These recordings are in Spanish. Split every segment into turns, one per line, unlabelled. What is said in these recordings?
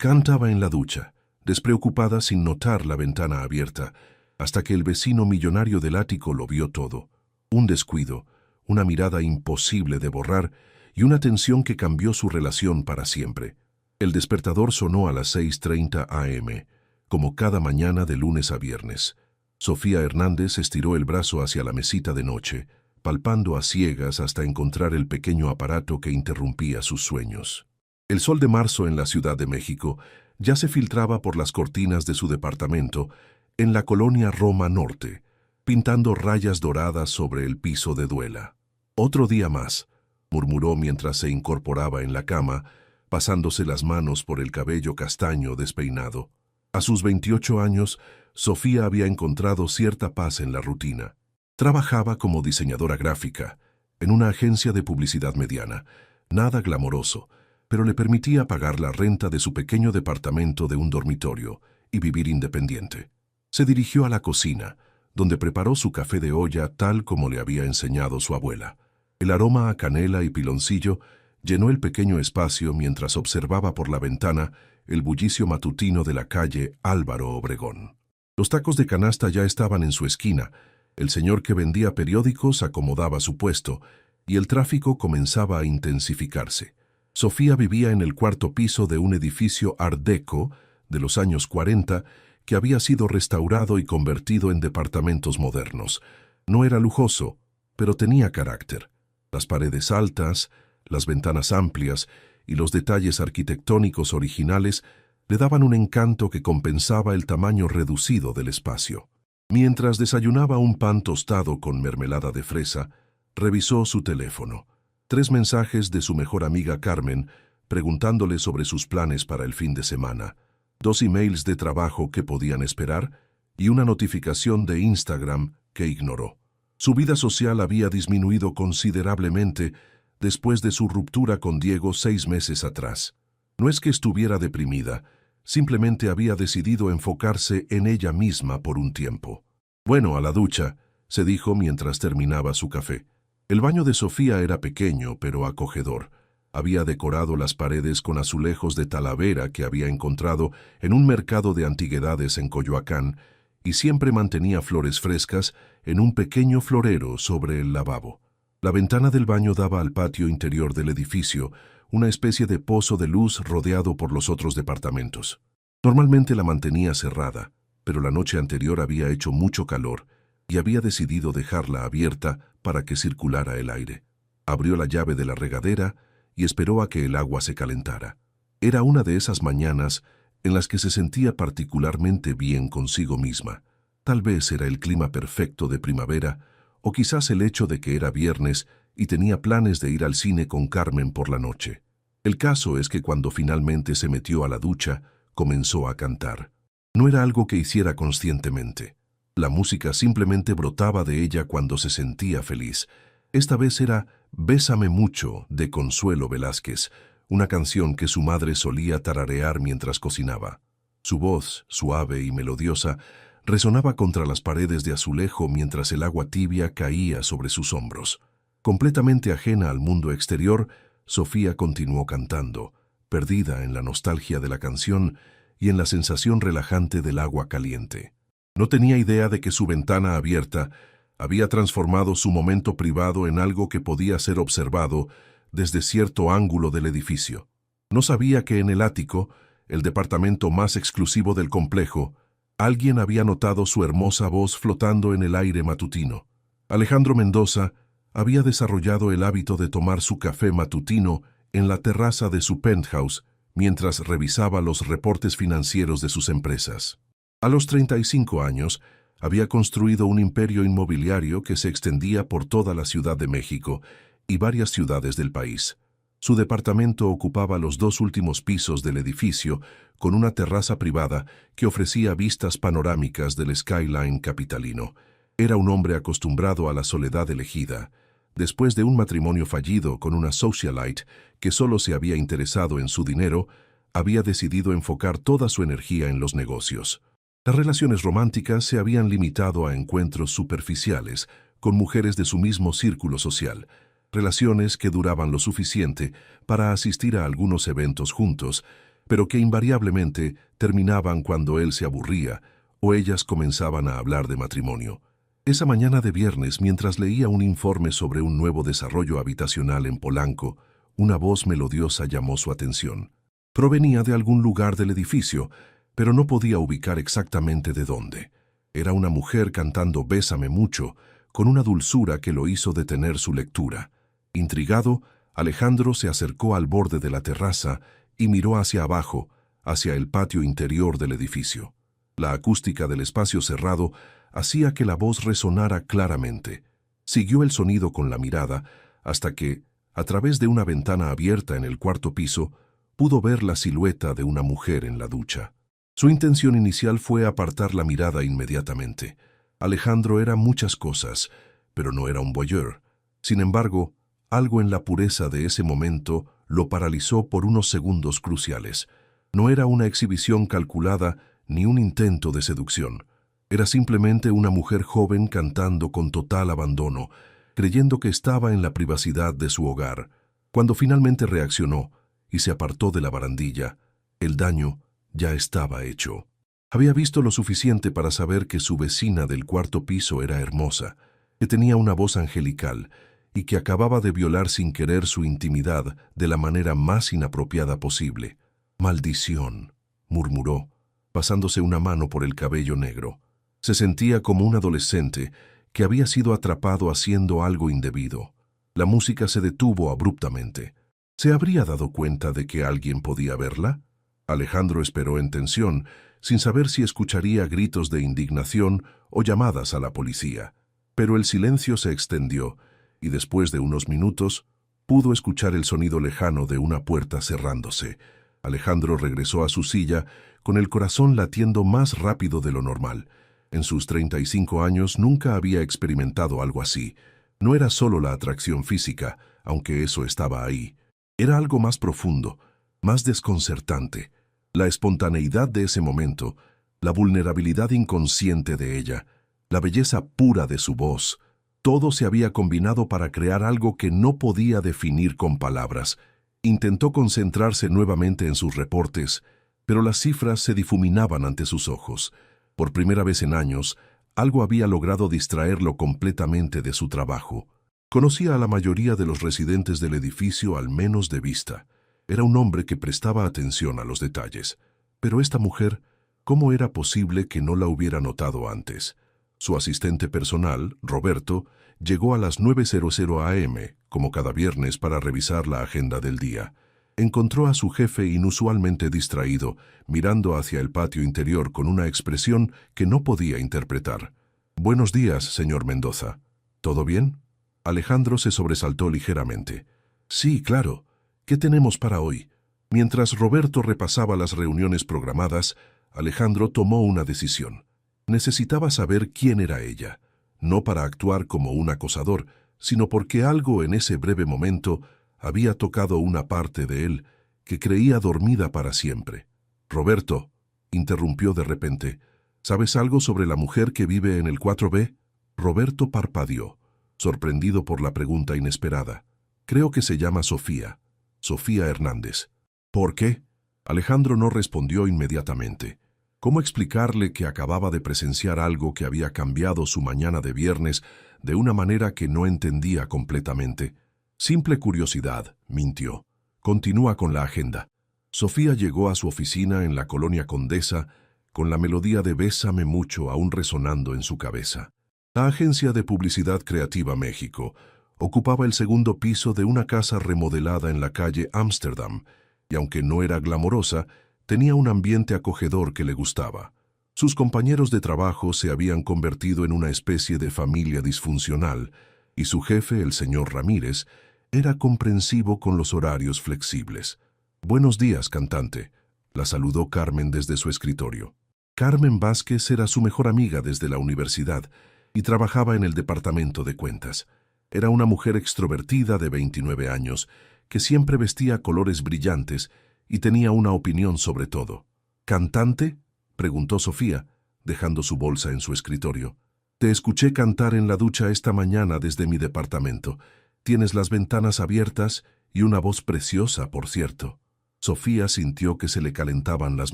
Cantaba en la ducha, despreocupada sin notar la ventana abierta, hasta que el vecino millonario del ático lo vio todo. Un descuido, una mirada imposible de borrar y una tensión que cambió su relación para siempre. El despertador sonó a las 6:30 a.m., como cada mañana de lunes a viernes. Sofía Hernández estiró el brazo hacia la mesita de noche, palpando a ciegas hasta encontrar el pequeño aparato que interrumpía sus sueños. El sol de marzo en la Ciudad de México ya se filtraba por las cortinas de su departamento en la colonia Roma Norte, pintando rayas doradas sobre el piso de duela. «Otro día más», murmuró mientras se incorporaba en la cama, pasándose las manos por el cabello castaño despeinado. A sus 28 años, Sofía había encontrado cierta paz en la rutina. Trabajaba como diseñadora gráfica, en una agencia de publicidad mediana, nada glamoroso, pero le permitía pagar la renta de su pequeño departamento de un dormitorio y vivir independiente. Se dirigió a la cocina, donde preparó su café de olla tal como le había enseñado su abuela. El aroma a canela y piloncillo llenó el pequeño espacio mientras observaba por la ventana el bullicio matutino de la calle Álvaro Obregón. Los tacos de canasta ya estaban en su esquina, el señor que vendía periódicos acomodaba su puesto y el tráfico comenzaba a intensificarse. Sofía vivía en el cuarto piso de un edificio Art Deco de los años 40 que había sido restaurado y convertido en departamentos modernos. No era lujoso, pero tenía carácter. Las paredes altas, las ventanas amplias y los detalles arquitectónicos originales le daban un encanto que compensaba el tamaño reducido del espacio. Mientras desayunaba un pan tostado con mermelada de fresa, revisó su teléfono. 3 mensajes de su mejor amiga Carmen, preguntándole sobre sus planes para el fin de semana, 2 emails de trabajo que podían esperar y una notificación de Instagram que ignoró. Su vida social había disminuido considerablemente después de su ruptura con Diego 6 meses atrás. No es que estuviera deprimida, simplemente había decidido enfocarse en ella misma por un tiempo. «Bueno, a la ducha», se dijo mientras terminaba su café. El baño de Sofía era pequeño, pero acogedor. Había decorado las paredes con azulejos de Talavera que había encontrado en un mercado de antigüedades en Coyoacán y siempre mantenía flores frescas en un pequeño florero sobre el lavabo. La ventana del baño daba al patio interior del edificio, una especie de pozo de luz rodeado por los otros departamentos. Normalmente la mantenía cerrada, pero la noche anterior había hecho mucho calor y había decidido dejarla abierta para que circulara el aire. Abrió la llave de la regadera y esperó a que el agua se calentara. Era una de esas mañanas en las que se sentía particularmente bien consigo misma. Tal vez era el clima perfecto de primavera, o quizás el hecho de que era viernes y tenía planes de ir al cine con Carmen por la noche. El caso es que cuando finalmente se metió a la ducha, comenzó a cantar. No era algo que hiciera conscientemente. La música simplemente brotaba de ella cuando se sentía feliz. Esta vez era «Bésame mucho» de Consuelo Velázquez, una canción que su madre solía tararear mientras cocinaba. Su voz, suave y melodiosa, resonaba contra las paredes de azulejo mientras el agua tibia caía sobre sus hombros. Completamente ajena al mundo exterior, Sofía continuó cantando, perdida en la nostalgia de la canción y en la sensación relajante del agua caliente. No tenía idea de que su ventana abierta había transformado su momento privado en algo que podía ser observado desde cierto ángulo del edificio. No sabía que en el ático, el departamento más exclusivo del complejo, alguien había notado su hermosa voz flotando en el aire matutino. Alejandro Mendoza había desarrollado el hábito de tomar su café matutino en la terraza de su penthouse mientras revisaba los reportes financieros de sus empresas. A los 35 años, había construido un imperio inmobiliario que se extendía por toda la Ciudad de México y varias ciudades del país. Su departamento ocupaba los 2 últimos pisos del edificio, con una terraza privada que ofrecía vistas panorámicas del skyline capitalino. Era un hombre acostumbrado a la soledad elegida. Después de un matrimonio fallido con una socialite que solo se había interesado en su dinero, había decidido enfocar toda su energía en los negocios. Las relaciones románticas se habían limitado a encuentros superficiales con mujeres de su mismo círculo social, relaciones que duraban lo suficiente para asistir a algunos eventos juntos, pero que invariablemente terminaban cuando él se aburría o ellas comenzaban a hablar de matrimonio. Esa mañana de viernes, mientras leía un informe sobre un nuevo desarrollo habitacional en Polanco, una voz melodiosa llamó su atención. Provenía de algún lugar del edificio, pero no podía ubicar exactamente de dónde. Era una mujer cantando Bésame mucho, con una dulzura que lo hizo detener su lectura. Intrigado, Alejandro se acercó al borde de la terraza y miró hacia abajo, hacia el patio interior del edificio. La acústica del espacio cerrado hacía que la voz resonara claramente. Siguió el sonido con la mirada hasta que, a través de una ventana abierta en el cuarto piso, pudo ver la silueta de una mujer en la ducha. Su intención inicial fue apartar la mirada inmediatamente. Alejandro era muchas cosas, pero no era un voyeur. Sin embargo, algo en la pureza de ese momento lo paralizó por unos segundos cruciales. No era una exhibición calculada ni un intento de seducción. Era simplemente una mujer joven cantando con total abandono, creyendo que estaba en la privacidad de su hogar. Cuando finalmente reaccionó y se apartó de la barandilla, el daño ya estaba hecho. Había visto lo suficiente para saber que su vecina del cuarto piso era hermosa, que tenía una voz angelical y que acababa de violar sin querer su intimidad de la manera más inapropiada posible. «Maldición», murmuró, pasándose una mano por el cabello negro. Se sentía como un adolescente que había sido atrapado haciendo algo indebido. La música se detuvo abruptamente. ¿Se habría dado cuenta de que alguien podía verla? Alejandro esperó en tensión, sin saber si escucharía gritos de indignación o llamadas a la policía. Pero el silencio se extendió, y después de unos minutos, pudo escuchar el sonido lejano de una puerta cerrándose. Alejandro regresó a su silla, con el corazón latiendo más rápido de lo normal. En sus 35 años nunca había experimentado algo así. No era solo la atracción física, aunque eso estaba ahí. Era algo más profundo, más desconcertante. La espontaneidad de ese momento, la vulnerabilidad inconsciente de ella, la belleza pura de su voz, todo se había combinado para crear algo que no podía definir con palabras. Intentó concentrarse nuevamente en sus reportes, pero las cifras se difuminaban ante sus ojos. Por primera vez en años, algo había logrado distraerlo completamente de su trabajo. Conocía a la mayoría de los residentes del edificio al menos de vista. Era un hombre que prestaba atención a los detalles. Pero esta mujer, ¿cómo era posible que no la hubiera notado antes? Su asistente personal, Roberto, llegó a las 9:00 a.m., como cada viernes, para revisar la agenda del día. Encontró a su jefe inusualmente distraído, mirando hacia el patio interior con una expresión que no podía interpretar. «Buenos días, señor Mendoza. ¿Todo bien?» Alejandro se sobresaltó ligeramente. «Sí, claro. ¿Qué tenemos para hoy?» Mientras Roberto repasaba las reuniones programadas, Alejandro tomó una decisión. Necesitaba saber quién era ella, no para actuar como un acosador, sino porque algo en ese breve momento había tocado una parte de él que creía dormida para siempre. «Roberto», interrumpió de repente, «¿sabes algo sobre la mujer que vive en el 4B?» Roberto parpadeó, sorprendido por la pregunta inesperada. «Creo que se llama Sofía. Sofía Hernández». «¿Por qué?» Alejandro no respondió inmediatamente. ¿Cómo explicarle que acababa de presenciar algo que había cambiado su mañana de viernes de una manera que no entendía completamente? «Simple curiosidad», mintió. «Continúa con la agenda». Sofía llegó a su oficina en la colonia Condesa con la melodía de Bésame mucho aún resonando en su cabeza. La agencia de publicidad creativa México ocupaba el segundo piso de una casa remodelada en la calle Ámsterdam, y aunque no era glamorosa, tenía un ambiente acogedor que le gustaba. Sus compañeros de trabajo se habían convertido en una especie de familia disfuncional, y su jefe, el señor Ramírez, era comprensivo con los horarios flexibles. «Buenos días, cantante», la saludó Carmen desde su escritorio. Carmen Vázquez era su mejor amiga desde la universidad y trabajaba en el departamento de cuentas. Era una mujer extrovertida de 29 años, que siempre vestía colores brillantes y tenía una opinión sobre todo. «¿Cantante?», preguntó Sofía, dejando su bolsa en su escritorio. «Te escuché cantar en la ducha esta mañana desde mi departamento. Tienes las ventanas abiertas y una voz preciosa, por cierto». Sofía sintió que se le calentaban las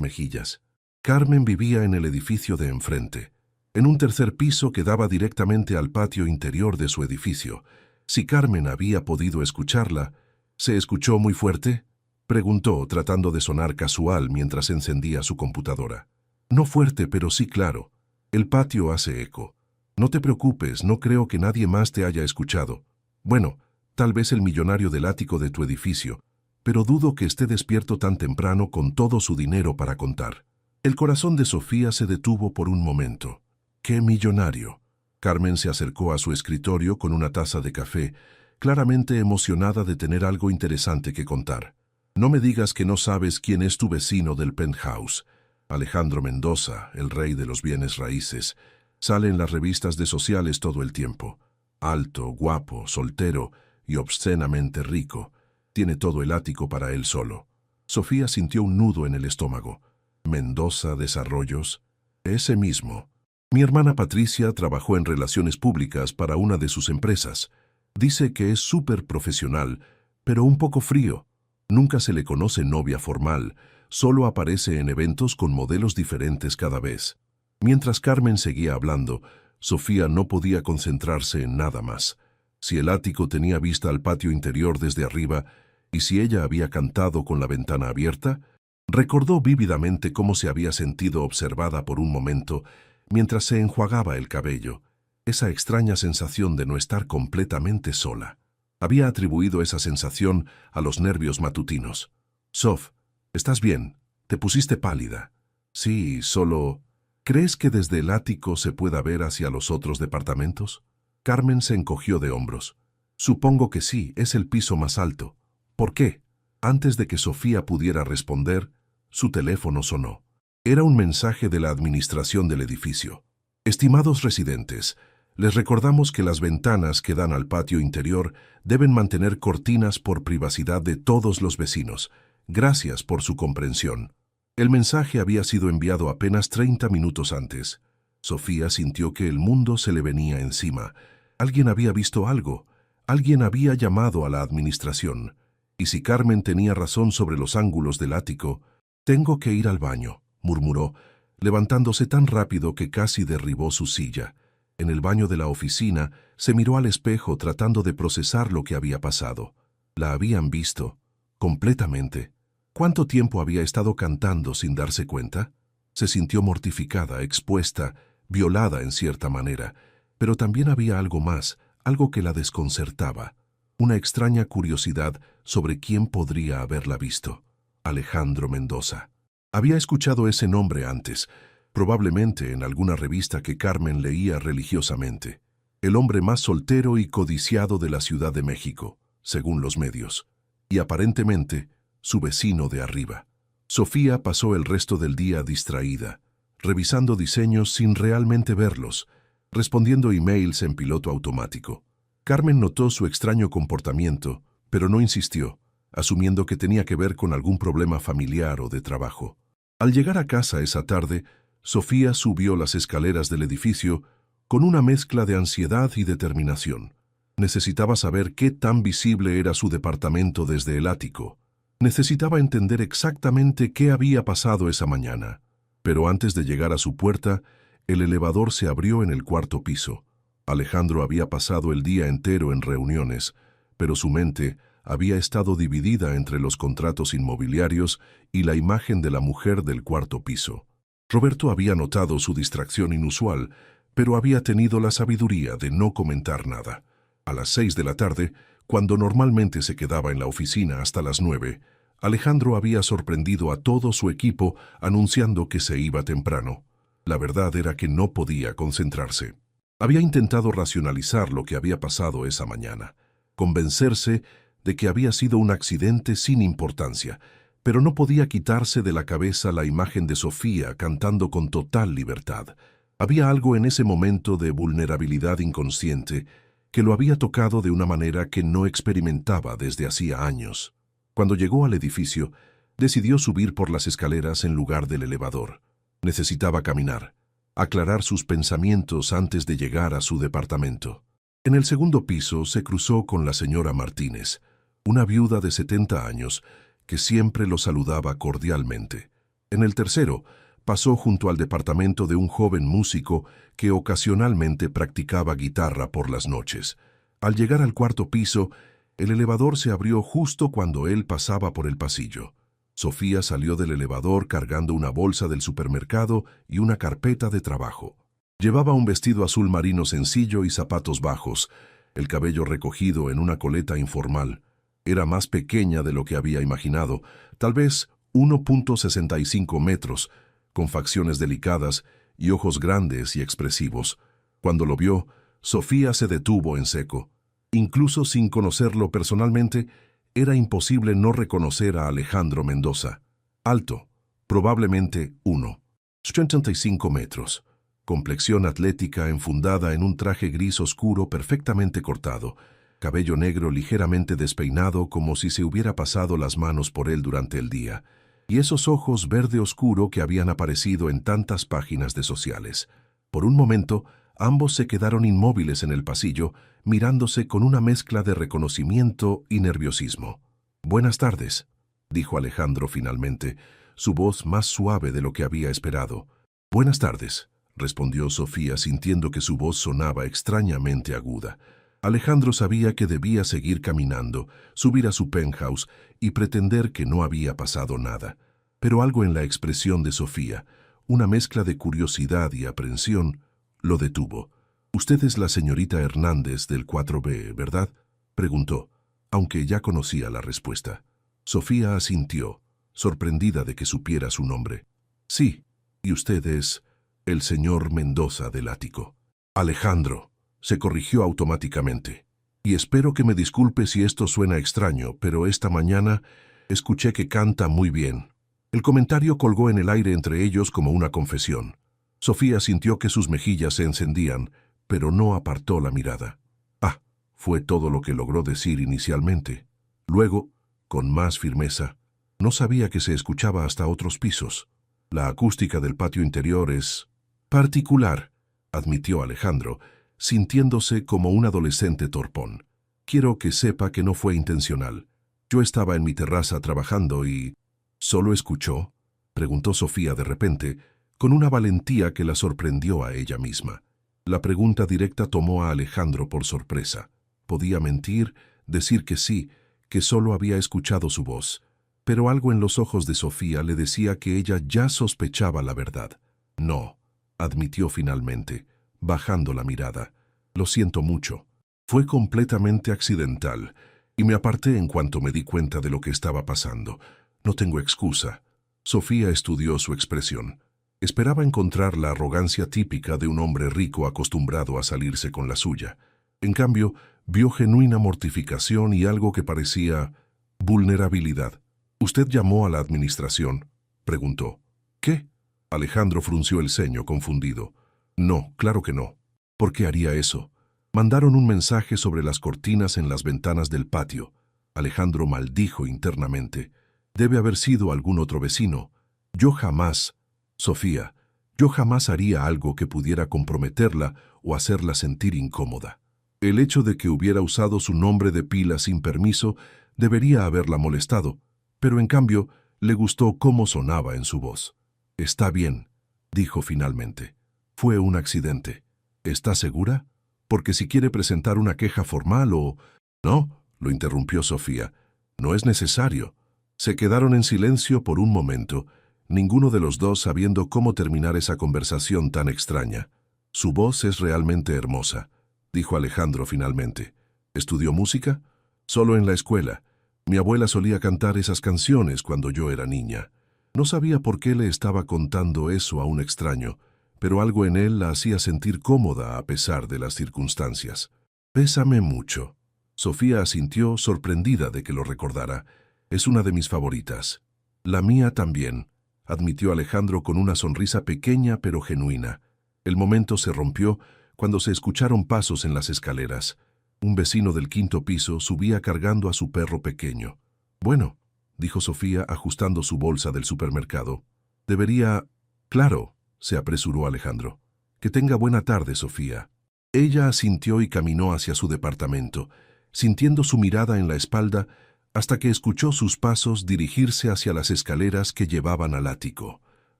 mejillas. Carmen vivía en el edificio de enfrente, en un tercer piso que daba directamente al patio interior de su edificio. Si Carmen había podido escucharla, ¿se escuchó muy fuerte?, preguntó, tratando de sonar casual mientras encendía su computadora. No fuerte, pero sí claro. El patio hace eco. No te preocupes, no creo que nadie más te haya escuchado. Bueno, tal vez el millonario del ático de tu edificio, pero dudo que esté despierto tan temprano con todo su dinero para contar. El corazón de Sofía se detuvo por un momento. ¡Qué millonario! Carmen se acercó a su escritorio con una taza de café, claramente emocionada de tener algo interesante que contar. No me digas que no sabes quién es tu vecino del penthouse. Alejandro Mendoza, el rey de los bienes raíces. Sale en las revistas de sociales todo el tiempo. Alto, guapo, soltero y obscenamente rico. Tiene todo el ático para él solo. Sofía sintió un nudo en el estómago. Mendoza Desarrollos. Ese mismo. Mi hermana Patricia trabajó en relaciones públicas para una de sus empresas. Dice que es súper profesional, pero un poco frío. Nunca se le conoce novia formal, solo aparece en eventos con modelos diferentes cada vez. Mientras Carmen seguía hablando, Sofía no podía concentrarse en nada más. Si el ático tenía vista al patio interior desde arriba, y si ella había cantado con la ventana abierta, recordó vívidamente cómo se había sentido observada por un momento mientras se enjuagaba el cabello, esa extraña sensación de no estar completamente sola. Había atribuido esa sensación a los nervios matutinos. Sof, ¿estás bien? Te pusiste pálida. Sí, solo... ¿Crees que desde el ático se pueda ver hacia los otros departamentos? Carmen se encogió de hombros. Supongo que sí, es el piso más alto. ¿Por qué? Antes de que Sofía pudiera responder, su teléfono sonó. Era un mensaje de la administración del edificio. Estimados residentes, les recordamos que las ventanas que dan al patio interior deben mantener cortinas por privacidad de todos los vecinos. Gracias por su comprensión. El mensaje había sido enviado apenas 30 minutos antes. Sofía sintió que el mundo se le venía encima. Alguien había visto algo. Alguien había llamado a la administración. Y si Carmen tenía razón sobre los ángulos del ático, «Tengo que ir al baño», murmuró, levantándose tan rápido que casi derribó su silla. En el baño de la oficina, se miró al espejo tratando de procesar lo que había pasado. La habían visto, completamente. ¿Cuánto tiempo había estado cantando sin darse cuenta? Se sintió mortificada, expuesta, violada en cierta manera, pero también había algo más, algo que la desconcertaba, una extraña curiosidad sobre quién podría haberla visto. Alejandro Mendoza. Había escuchado ese nombre antes, probablemente en alguna revista que Carmen leía religiosamente. El hombre más soltero y codiciado de la Ciudad de México, según los medios. Y aparentemente, su vecino de arriba. Sofía pasó el resto del día distraída, revisando diseños sin realmente verlos, respondiendo emails en piloto automático. Carmen notó su extraño comportamiento, pero no insistió, asumiendo que tenía que ver con algún problema familiar o de trabajo. Al llegar a casa esa tarde, Sofía subió las escaleras del edificio con una mezcla de ansiedad y determinación. Necesitaba saber qué tan visible era su departamento desde el ático. Necesitaba entender exactamente qué había pasado esa mañana. Pero antes de llegar a su puerta, el elevador se abrió en el cuarto piso. Alejandro había pasado el día entero en reuniones, pero su mente había estado dividida entre los contratos inmobiliarios y la imagen de la mujer del cuarto piso. Roberto había notado su distracción inusual, pero había tenido la sabiduría de no comentar nada. A las 6 de la tarde, cuando normalmente se quedaba en la oficina hasta las 9, Alejandro había sorprendido a todo su equipo anunciando que se iba temprano. La verdad era que no podía concentrarse. Había intentado racionalizar lo que había pasado esa mañana, convencerse de que había sido un accidente sin importancia, pero no podía quitarse de la cabeza la imagen de Sofía cantando con total libertad. Había algo en ese momento de vulnerabilidad inconsciente que lo había tocado de una manera que no experimentaba desde hacía años. Cuando llegó al edificio, decidió subir por las escaleras en lugar del elevador. Necesitaba caminar, aclarar sus pensamientos antes de llegar a su departamento. En el segundo piso se cruzó con la señora Martínez, una viuda de 70 años, que siempre lo saludaba cordialmente. En el tercero, pasó junto al departamento de un joven músico que ocasionalmente practicaba guitarra por las noches. Al llegar al cuarto piso, el elevador se abrió justo cuando él pasaba por el pasillo. Sofía salió del elevador cargando una bolsa del supermercado y una carpeta de trabajo. Llevaba un vestido azul marino sencillo y zapatos bajos, el cabello recogido en una coleta informal. Era más pequeña de lo que había imaginado, tal vez 1,65 metros, con facciones delicadas y ojos grandes y expresivos. Cuando lo vio, Sofía se detuvo en seco. Incluso sin conocerlo personalmente, era imposible no reconocer a Alejandro Mendoza. Alto, probablemente 1,85 metros. Complexión atlética enfundada en un traje gris oscuro perfectamente cortado, cabello negro ligeramente despeinado como si se hubiera pasado las manos por él durante el día, y esos ojos verde oscuro que habían aparecido en tantas páginas de sociales. Por un momento, ambos se quedaron inmóviles en el pasillo, mirándose con una mezcla de reconocimiento y nerviosismo. «Buenas tardes», dijo Alejandro finalmente, su voz más suave de lo que había esperado. «Buenas tardes», respondió Sofía sintiendo que su voz sonaba extrañamente aguda. Alejandro sabía que debía seguir caminando, subir a su penthouse y pretender que no había pasado nada. Pero algo en la expresión de Sofía, una mezcla de curiosidad y aprensión, lo detuvo. «Usted es la señorita Hernández del 4B, ¿verdad?», preguntó, aunque ya conocía la respuesta. Sofía asintió, sorprendida de que supiera su nombre. «Sí, y usted es el señor Mendoza del ático». «Alejandro», se corrigió automáticamente. «Y espero que me disculpe si esto suena extraño, pero esta mañana escuché que canta muy bien». El comentario colgó en el aire entre ellos como una confesión. Sofía sintió que sus mejillas se encendían, pero no apartó la mirada. «Ah», fue todo lo que logró decir inicialmente. Luego, con más firmeza, «No sabía que se escuchaba hasta otros pisos. La acústica del patio interior es particular», admitió Alejandro, sintiéndose como un adolescente torpón. «Quiero que sepa que no fue intencional. Yo estaba en mi terraza trabajando y...» «¿Solo escuchó?», preguntó Sofía de repente, con una valentía que la sorprendió a ella misma. La pregunta directa tomó a Alejandro por sorpresa. Podía mentir, decir que sí, que solo había escuchado su voz, pero algo en los ojos de Sofía le decía que ella ya sospechaba la verdad. «No», admitió finalmente, bajando la mirada. «Lo siento mucho. Fue completamente accidental, y me aparté en cuanto me di cuenta de lo que estaba pasando. No tengo excusa». Sofía estudió su expresión. Esperaba encontrar la arrogancia típica de un hombre rico acostumbrado a salirse con la suya. En cambio, vio genuina mortificación y algo que parecía vulnerabilidad. «¿Usted llamó a la administración?», preguntó. «¿Qué?». Alejandro frunció el ceño, confundido. «No, claro que no. ¿Por qué haría eso? Mandaron un mensaje sobre las cortinas en las ventanas del patio». Alejandro maldijo internamente. «Debe haber sido algún otro vecino. Yo jamás, Sofía, yo jamás haría algo que pudiera comprometerla o hacerla sentir incómoda. El hecho de que hubiera usado su nombre de pila sin permiso debería haberla molestado, pero en cambio le gustó cómo sonaba en su voz. «Está bien», dijo finalmente. «Fue un accidente. ¿Está segura? Porque si quiere presentar una queja formal o...». «No», lo interrumpió Sofía. «No es necesario». Se quedaron en silencio por un momento, ninguno de los dos sabiendo cómo terminar esa conversación tan extraña. «Su voz es realmente hermosa», dijo Alejandro finalmente. «¿Estudió música?» «Solo en la escuela. Mi abuela solía cantar esas canciones cuando yo era niña». No sabía por qué le estaba contando eso a un extraño, pero algo en él la hacía sentir cómoda a pesar de las circunstancias. «Pésame mucho». Sofía asintió, sorprendida de que lo recordara. «Es una de mis favoritas». «La mía también», admitió Alejandro con una sonrisa pequeña pero genuina. El momento se rompió cuando se escucharon pasos en las escaleras. Un vecino del 5º piso subía cargando a su perro pequeño. «Bueno», dijo Sofía ajustando su bolsa del supermercado. «Debería...». «Claro», se apresuró Alejandro. «Que tenga buena tarde, Sofía». Ella asintió y caminó hacia su departamento, sintiendo su mirada en la espalda, hasta que escuchó sus pasos dirigirse hacia las escaleras que llevaban al ático.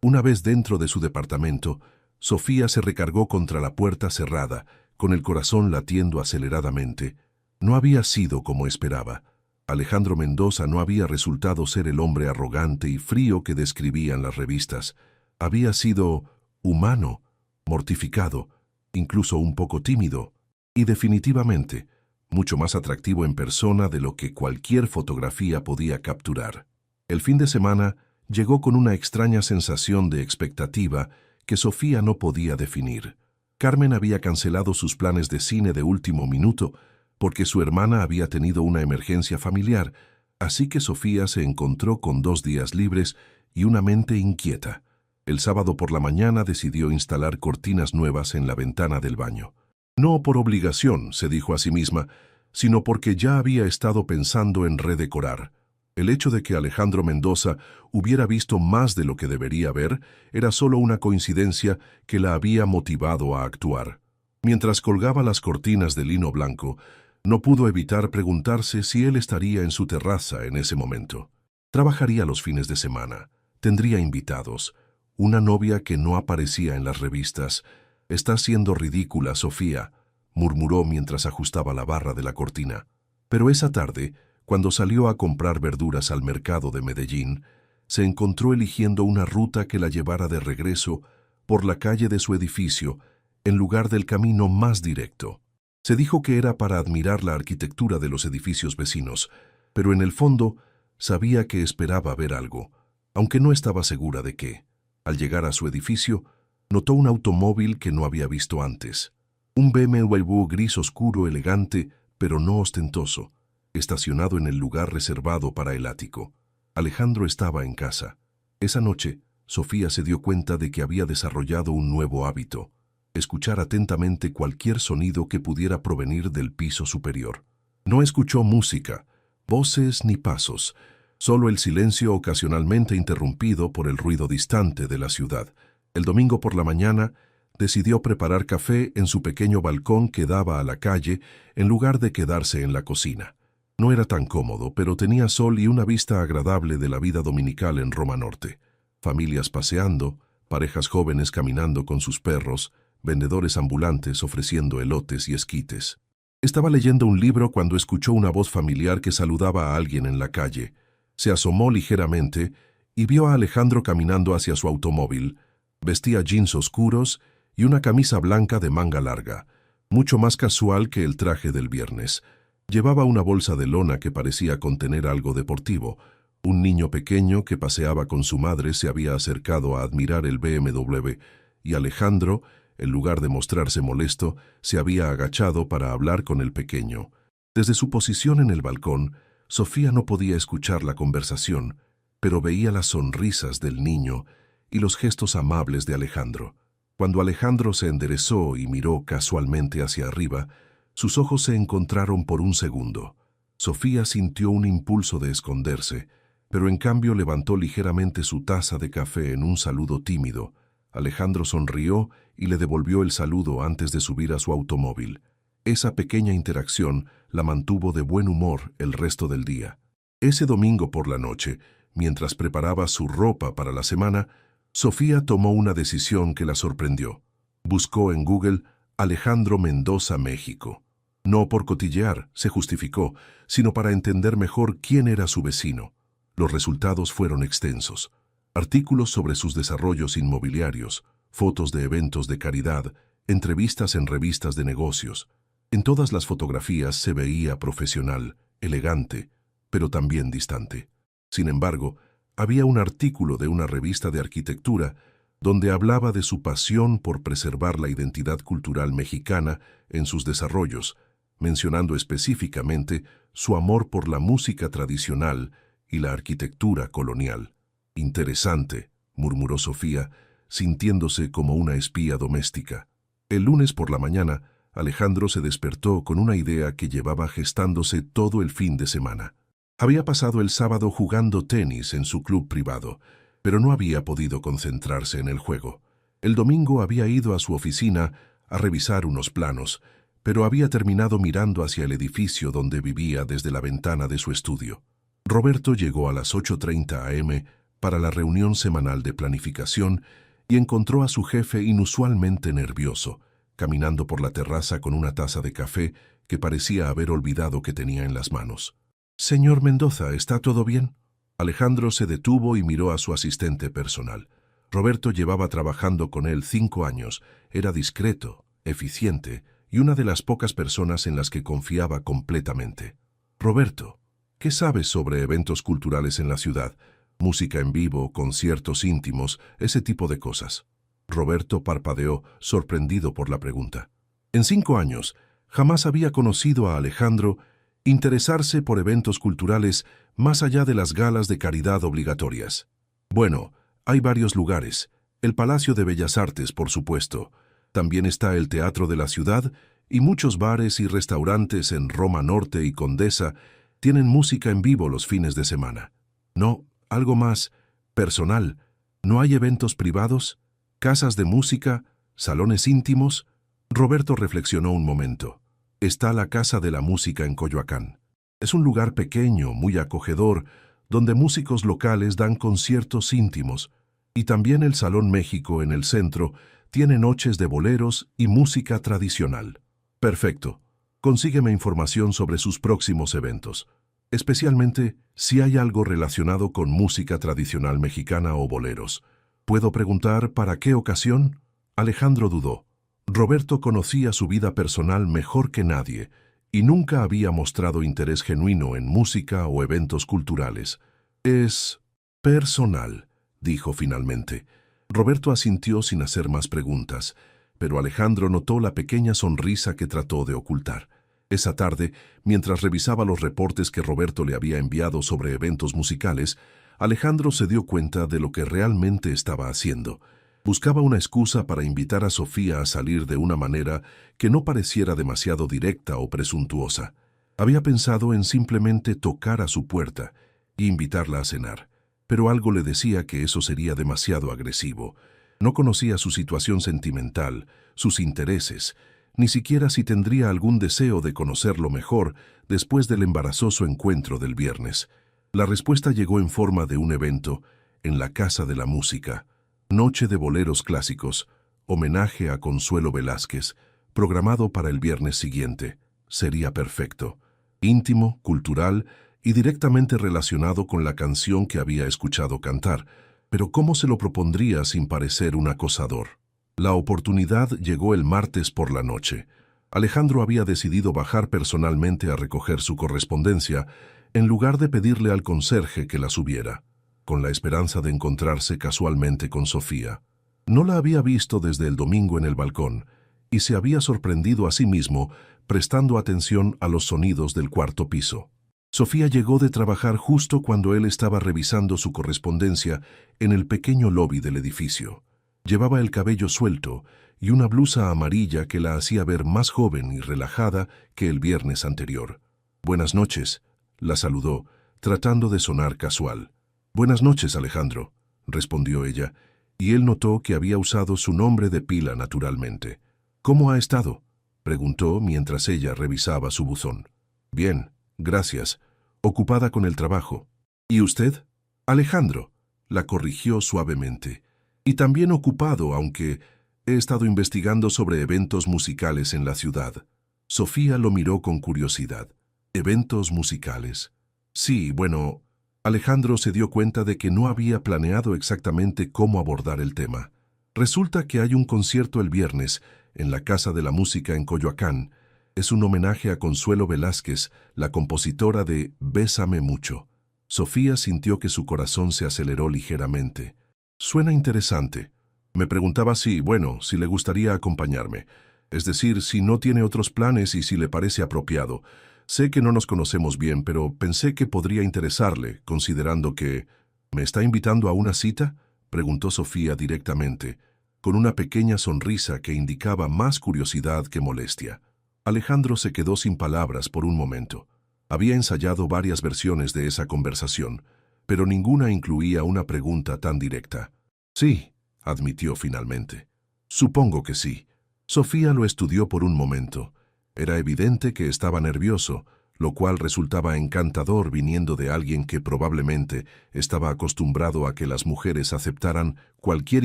Una vez dentro de su departamento, Sofía se recargó contra la puerta cerrada, con el corazón latiendo aceleradamente. No había sido como esperaba. Alejandro Mendoza no había resultado ser el hombre arrogante y frío que describían las revistas. Había sido humano, mortificado, incluso un poco tímido, y definitivamente mucho más atractivo en persona de lo que cualquier fotografía podía capturar. El fin de semana llegó con una extraña sensación de expectativa que Sofía no podía definir. Carmen había cancelado sus planes de cine de último minuto porque su hermana había tenido una emergencia familiar, así que Sofía se encontró con 2 días libres y una mente inquieta. El sábado por la mañana decidió instalar cortinas nuevas en la ventana del baño. No por obligación, se dijo a sí misma, sino porque ya había estado pensando en redecorar. El hecho de que Alejandro Mendoza hubiera visto más de lo que debería ver era solo una coincidencia que la había motivado a actuar. Mientras colgaba las cortinas de lino blanco, no pudo evitar preguntarse si él estaría en su terraza en ese momento. Trabajaría los fines de semana, tendría invitados, una novia que no aparecía en las revistas. «Está siendo ridícula, Sofía», murmuró mientras ajustaba la barra de la cortina. Pero esa tarde, cuando salió a comprar verduras al mercado de Medellín, se encontró eligiendo una ruta que la llevara de regreso por la calle de su edificio, en lugar del camino más directo. Se dijo que era para admirar la arquitectura de los edificios vecinos, pero en el fondo sabía que esperaba ver algo, aunque no estaba segura de qué. Al llegar a su edificio, notó un automóvil que no había visto antes. Un BMW gris oscuro elegante, pero no ostentoso, estacionado en el lugar reservado para el ático. Alejandro estaba en casa. Esa noche, Sofía se dio cuenta de que había desarrollado un nuevo hábito: escuchar atentamente cualquier sonido que pudiera provenir del piso superior. No escuchó música, voces ni pasos, solo el silencio ocasionalmente interrumpido por el ruido distante de la ciudad. El domingo por la mañana, decidió preparar café en su pequeño balcón que daba a la calle en lugar de quedarse en la cocina. No era tan cómodo, pero tenía sol y una vista agradable de la vida dominical en Roma Norte. Familias paseando, parejas jóvenes caminando con sus perros, vendedores ambulantes ofreciendo elotes y esquites. Estaba leyendo un libro cuando escuchó una voz familiar que saludaba a alguien en la calle. Se asomó ligeramente y vio a Alejandro caminando hacia su automóvil. Vestía jeans oscuros y una camisa blanca de manga larga, mucho más casual que el traje del viernes. Llevaba una bolsa de lona que parecía contener algo deportivo. Un niño pequeño que paseaba con su madre se había acercado a admirar el BMW, y Alejandro, en lugar de mostrarse molesto, se había agachado para hablar con el pequeño. Desde su posición en el balcón, Sofía no podía escuchar la conversación, pero veía las sonrisas del niño y los gestos amables de Alejandro. Cuando Alejandro se enderezó y miró casualmente hacia arriba, sus ojos se encontraron por un segundo. Sofía sintió un impulso de esconderse, pero en cambio levantó ligeramente su taza de café en un saludo tímido. Alejandro sonrió y le devolvió el saludo antes de subir a su automóvil. Esa pequeña interacción la mantuvo de buen humor el resto del día. Ese domingo por la noche, mientras preparaba su ropa para la semana, Sofía tomó una decisión que la sorprendió. Buscó en Google Alejandro Mendoza, México. No por cotillear, se justificó, sino para entender mejor quién era su vecino. Los resultados fueron extensos. Artículos sobre sus desarrollos inmobiliarios, fotos de eventos de caridad, entrevistas en revistas de negocios. En todas las fotografías se veía profesional, elegante, pero también distante. Sin embargo, había un artículo de una revista de arquitectura donde hablaba de su pasión por preservar la identidad cultural mexicana en sus desarrollos, mencionando específicamente su amor por la música tradicional y la arquitectura colonial. «Interesante», murmuró Sofía, sintiéndose como una espía doméstica. El lunes por la mañana, Alejandro se despertó con una idea que llevaba gestándose todo el fin de semana. Había pasado el sábado jugando tenis en su club privado, pero no había podido concentrarse en el juego. El domingo había ido a su oficina a revisar unos planos, pero había terminado mirando hacia el edificio donde vivía desde la ventana de su estudio. Roberto llegó a las 8:30 am para la reunión semanal de planificación y encontró a su jefe inusualmente nervioso, caminando por la terraza con una taza de café que parecía haber olvidado que tenía en las manos. «Señor Mendoza, ¿está todo bien?» Alejandro se detuvo y miró a su asistente personal. Roberto llevaba trabajando con él 5 años, era discreto, eficiente y una de las pocas personas en las que confiaba completamente. «Roberto, ¿qué sabes sobre eventos culturales en la ciudad? Música en vivo, conciertos íntimos, ese tipo de cosas». Roberto parpadeó, sorprendido por la pregunta. En 5 años, jamás había conocido a Alejandro interesarse por eventos culturales más allá de las galas de caridad obligatorias. «Bueno, hay varios lugares. El Palacio de Bellas Artes, por supuesto. También está el Teatro de la Ciudad y muchos bares y restaurantes en Roma Norte y Condesa tienen música en vivo los fines de semana. No, algo más personal. ¿No hay eventos privados? ¿Casas de música? ¿Salones íntimos?» Roberto reflexionó un momento. Está la Casa de la Música en Coyoacán. Es un lugar pequeño, muy acogedor, donde músicos locales dan conciertos íntimos, y también el Salón México en el centro tiene noches de boleros y música tradicional. Perfecto. Consígueme información sobre sus próximos eventos, especialmente si hay algo relacionado con música tradicional mexicana o boleros. ¿Puedo preguntar para qué ocasión? Alejandro dudó. Roberto conocía su vida personal mejor que nadie y nunca había mostrado interés genuino en música o eventos culturales. «Es personal», dijo finalmente. Roberto asintió sin hacer más preguntas, pero Alejandro notó la pequeña sonrisa que trató de ocultar. Esa tarde, mientras revisaba los reportes que Roberto le había enviado sobre eventos musicales, Alejandro se dio cuenta de lo que realmente estaba haciendo. Buscaba una excusa para invitar a Sofía a salir de una manera que no pareciera demasiado directa o presuntuosa. Había pensado en simplemente tocar a su puerta e invitarla a cenar, pero algo le decía que eso sería demasiado agresivo. No conocía su situación sentimental, sus intereses, ni siquiera si tendría algún deseo de conocerlo mejor después del embarazoso encuentro del viernes. La respuesta llegó en forma de un evento en la Casa de la Música. Noche de boleros clásicos, homenaje a Consuelo Velázquez, programado para el viernes siguiente. Sería perfecto. Íntimo, cultural y directamente relacionado con la canción que había escuchado cantar. Pero ¿cómo se lo propondría sin parecer un acosador? La oportunidad llegó el martes por la noche. Alejandro había decidido bajar personalmente a recoger su correspondencia, en lugar de pedirle al conserje que la subiera, con la esperanza de encontrarse casualmente con Sofía. No la había visto desde el domingo en el balcón, y se había sorprendido a sí mismo prestando atención a los sonidos del cuarto piso. Sofía llegó de trabajar justo cuando él estaba revisando su correspondencia en el pequeño lobby del edificio. Llevaba el cabello suelto y una blusa amarilla que la hacía ver más joven y relajada que el viernes anterior. «Buenas noches», la saludó, tratando de sonar casual. «Buenas noches, Alejandro», respondió ella, y él notó que había usado su nombre de pila naturalmente. «¿Cómo ha estado?», preguntó mientras ella revisaba su buzón. «Bien, gracias. Ocupada con el trabajo». «¿Y usted?». «Alejandro», la corrigió suavemente. «Y también ocupado, aunque he estado investigando sobre eventos musicales en la ciudad». Sofía lo miró con curiosidad. «¿Eventos musicales?». «Sí, bueno». Alejandro se dio cuenta de que no había planeado exactamente cómo abordar el tema. «Resulta que hay un concierto el viernes en la Casa de la Música en Coyoacán. Es un homenaje a Consuelo Velázquez, la compositora de Bésame mucho». Sofía sintió que su corazón se aceleró ligeramente. «Suena interesante. Me preguntaba si le gustaría acompañarme. Es decir, si no tiene otros planes y si le parece apropiado. Sé que no nos conocemos bien, pero pensé que podría interesarle, considerando que... ¿Me está invitando a una cita?», preguntó Sofía directamente, con una pequeña sonrisa que indicaba más curiosidad que molestia. Alejandro se quedó sin palabras por un momento. Había ensayado varias versiones de esa conversación, pero ninguna incluía una pregunta tan directa. «Sí», admitió finalmente. «Supongo que sí». Sofía lo estudió por un momento. Era evidente que estaba nervioso, lo cual resultaba encantador viniendo de alguien que probablemente estaba acostumbrado a que las mujeres aceptaran cualquier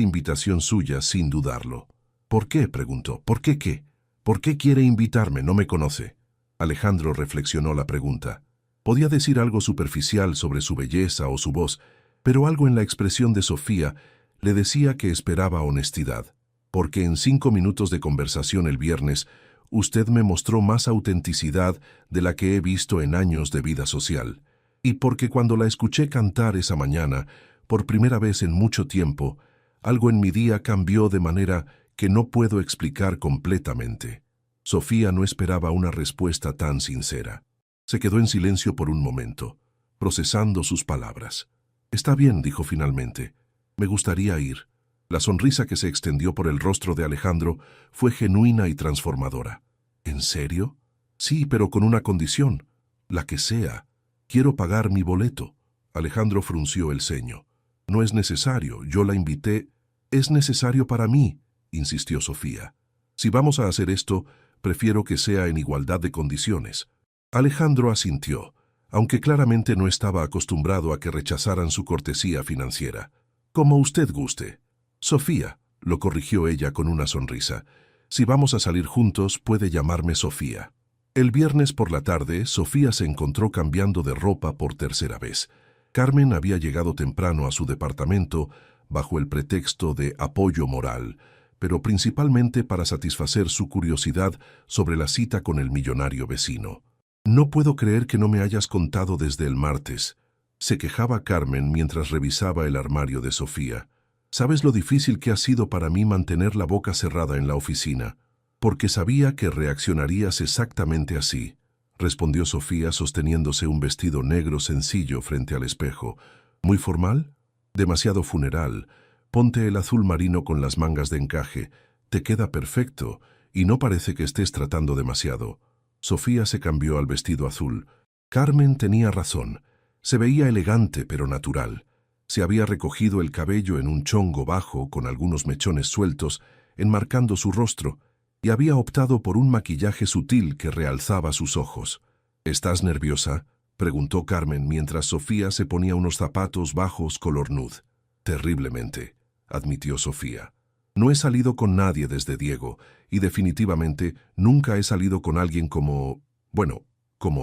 invitación suya sin dudarlo. ¿Por qué?, preguntó. ¿Por qué qué? ¿Por qué quiere invitarme? No me conoce. Alejandro reflexionó la pregunta. Podía decir algo superficial sobre su belleza o su voz, pero algo en la expresión de Sofía le decía que esperaba honestidad. Porque en 5 minutos de conversación el viernes, usted me mostró más autenticidad de la que he visto en años de vida social. Y porque cuando la escuché cantar esa mañana, por primera vez en mucho tiempo, algo en mi día cambió de manera que no puedo explicar completamente. Sofía no esperaba una respuesta tan sincera. Se quedó en silencio por un momento, procesando sus palabras. «Está bien», dijo finalmente. «Me gustaría ir». La sonrisa que se extendió por el rostro de Alejandro fue genuina y transformadora. ¿En serio? Sí, pero con una condición. La que sea. Quiero pagar mi boleto. Alejandro frunció el ceño. No es necesario, yo la invité. Es necesario para mí, insistió Sofía. Si vamos a hacer esto, prefiero que sea en igualdad de condiciones. Alejandro asintió, aunque claramente no estaba acostumbrado a que rechazaran su cortesía financiera. Como usted guste. Sofía, lo corrigió ella con una sonrisa. Si vamos a salir juntos, puede llamarme Sofía. El viernes por la tarde, Sofía se encontró cambiando de ropa por tercera vez. Carmen había llegado temprano a su departamento bajo el pretexto de apoyo moral, pero principalmente para satisfacer su curiosidad sobre la cita con el millonario vecino. «No puedo creer que no me hayas contado desde el martes», se quejaba Carmen mientras revisaba el armario de Sofía. «¿Sabes lo difícil que ha sido para mí mantener la boca cerrada en la oficina? Porque sabía que reaccionarías exactamente así», respondió Sofía sosteniéndose un vestido negro sencillo frente al espejo. «¿Muy formal? Demasiado funeral. Ponte el azul marino con las mangas de encaje. Te queda perfecto y no parece que estés tratando demasiado». Sofía se cambió al vestido azul. Carmen tenía razón. Se veía elegante pero natural. Se había recogido el cabello en un chongo bajo con algunos mechones sueltos, enmarcando su rostro, y había optado por un maquillaje sutil que realzaba sus ojos. «¿Estás nerviosa?», preguntó Carmen mientras Sofía se ponía unos zapatos bajos color nude. «Terriblemente», admitió Sofía. «No he salido con nadie desde Diego, y definitivamente nunca he salido con alguien como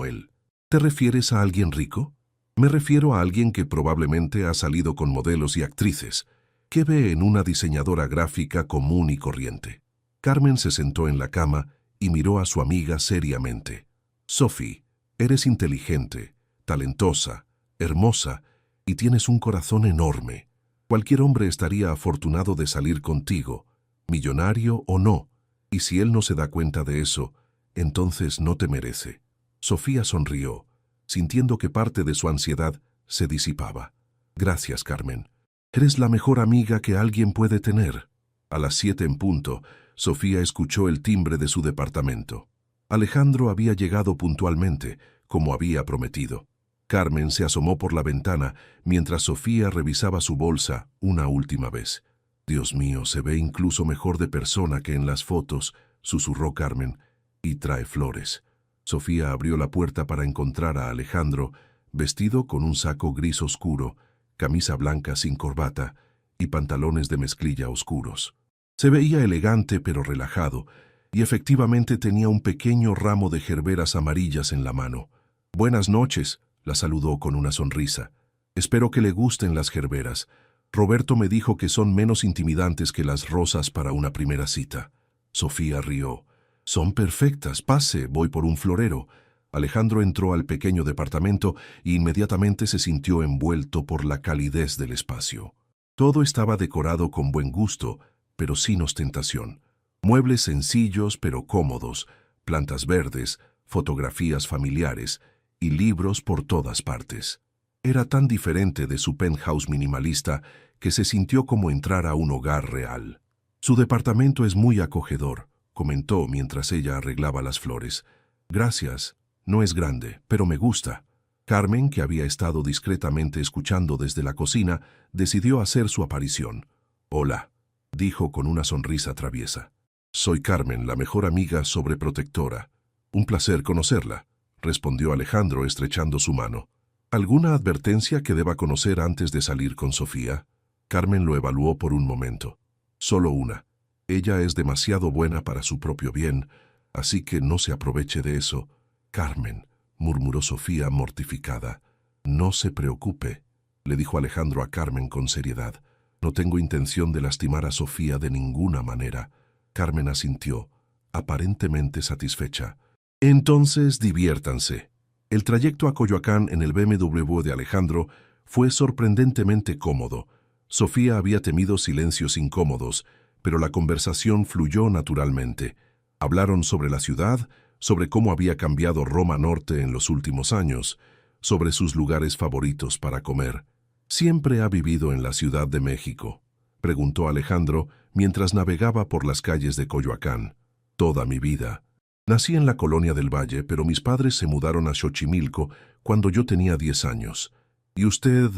él». «¿Te refieres a alguien rico?» «Me refiero a alguien que probablemente ha salido con modelos y actrices. ¿Qué ve en una diseñadora gráfica común y corriente?» Carmen se sentó en la cama y miró a su amiga seriamente. «Sophie, eres inteligente, talentosa, hermosa y tienes un corazón enorme. Cualquier hombre estaría afortunado de salir contigo, millonario o no, y si él no se da cuenta de eso, entonces no te merece». Sofía sonrió, sintiendo que parte de su ansiedad se disipaba. «Gracias, Carmen. Eres la mejor amiga que alguien puede tener». A las 7 en punto, Sofía escuchó el timbre de su departamento. Alejandro había llegado puntualmente, como había prometido. Carmen se asomó por la ventana mientras Sofía revisaba su bolsa una última vez. «Dios mío, se ve incluso mejor de persona que en las fotos», susurró Carmen, «y trae flores». Sofía abrió la puerta para encontrar a Alejandro, vestido con un saco gris oscuro, camisa blanca sin corbata y pantalones de mezclilla oscuros. Se veía elegante pero relajado, y efectivamente tenía un pequeño ramo de gerberas amarillas en la mano. «Buenas noches», la saludó con una sonrisa. «Espero que le gusten las gerberas. Roberto me dijo que son menos intimidantes que las rosas para una primera cita». Sofía rió. «Son perfectas, pase, voy por un florero». Alejandro entró al pequeño departamento e inmediatamente se sintió envuelto por la calidez del espacio. Todo estaba decorado con buen gusto, pero sin ostentación. Muebles sencillos pero cómodos, plantas verdes, fotografías familiares y libros por todas partes. Era tan diferente de su penthouse minimalista que se sintió como entrar a un hogar real. «Su departamento es muy acogedor», comentó mientras ella arreglaba las flores. «Gracias, no es grande, pero me gusta». Carmen, que había estado discretamente escuchando desde la cocina, decidió hacer su aparición. «Hola», dijo con una sonrisa traviesa. «Soy Carmen, la mejor amiga sobreprotectora. Un placer conocerla», respondió Alejandro estrechando su mano. ¿Alguna advertencia que deba conocer antes de salir con Sofía? Carmen lo evaluó por un momento. Solo una. Ella es demasiado buena para su propio bien, así que no se aproveche de eso. Carmen, murmuró Sofía mortificada. No se preocupe, le dijo Alejandro a Carmen con seriedad. No tengo intención de lastimar a Sofía de ninguna manera. Carmen asintió, aparentemente satisfecha. Entonces diviértanse. El trayecto a Coyoacán en el BMW de Alejandro fue sorprendentemente cómodo. Sofía había temido silencios incómodos, pero la conversación fluyó naturalmente. Hablaron sobre la ciudad, sobre cómo había cambiado Roma Norte en los últimos años, sobre sus lugares favoritos para comer. ¿Siempre ha vivido en la Ciudad de México?, preguntó Alejandro mientras navegaba por las calles de Coyoacán. Toda mi vida. Nací en la Colonia del Valle, pero mis padres se mudaron a Xochimilco cuando yo tenía 10 años. ¿Y usted?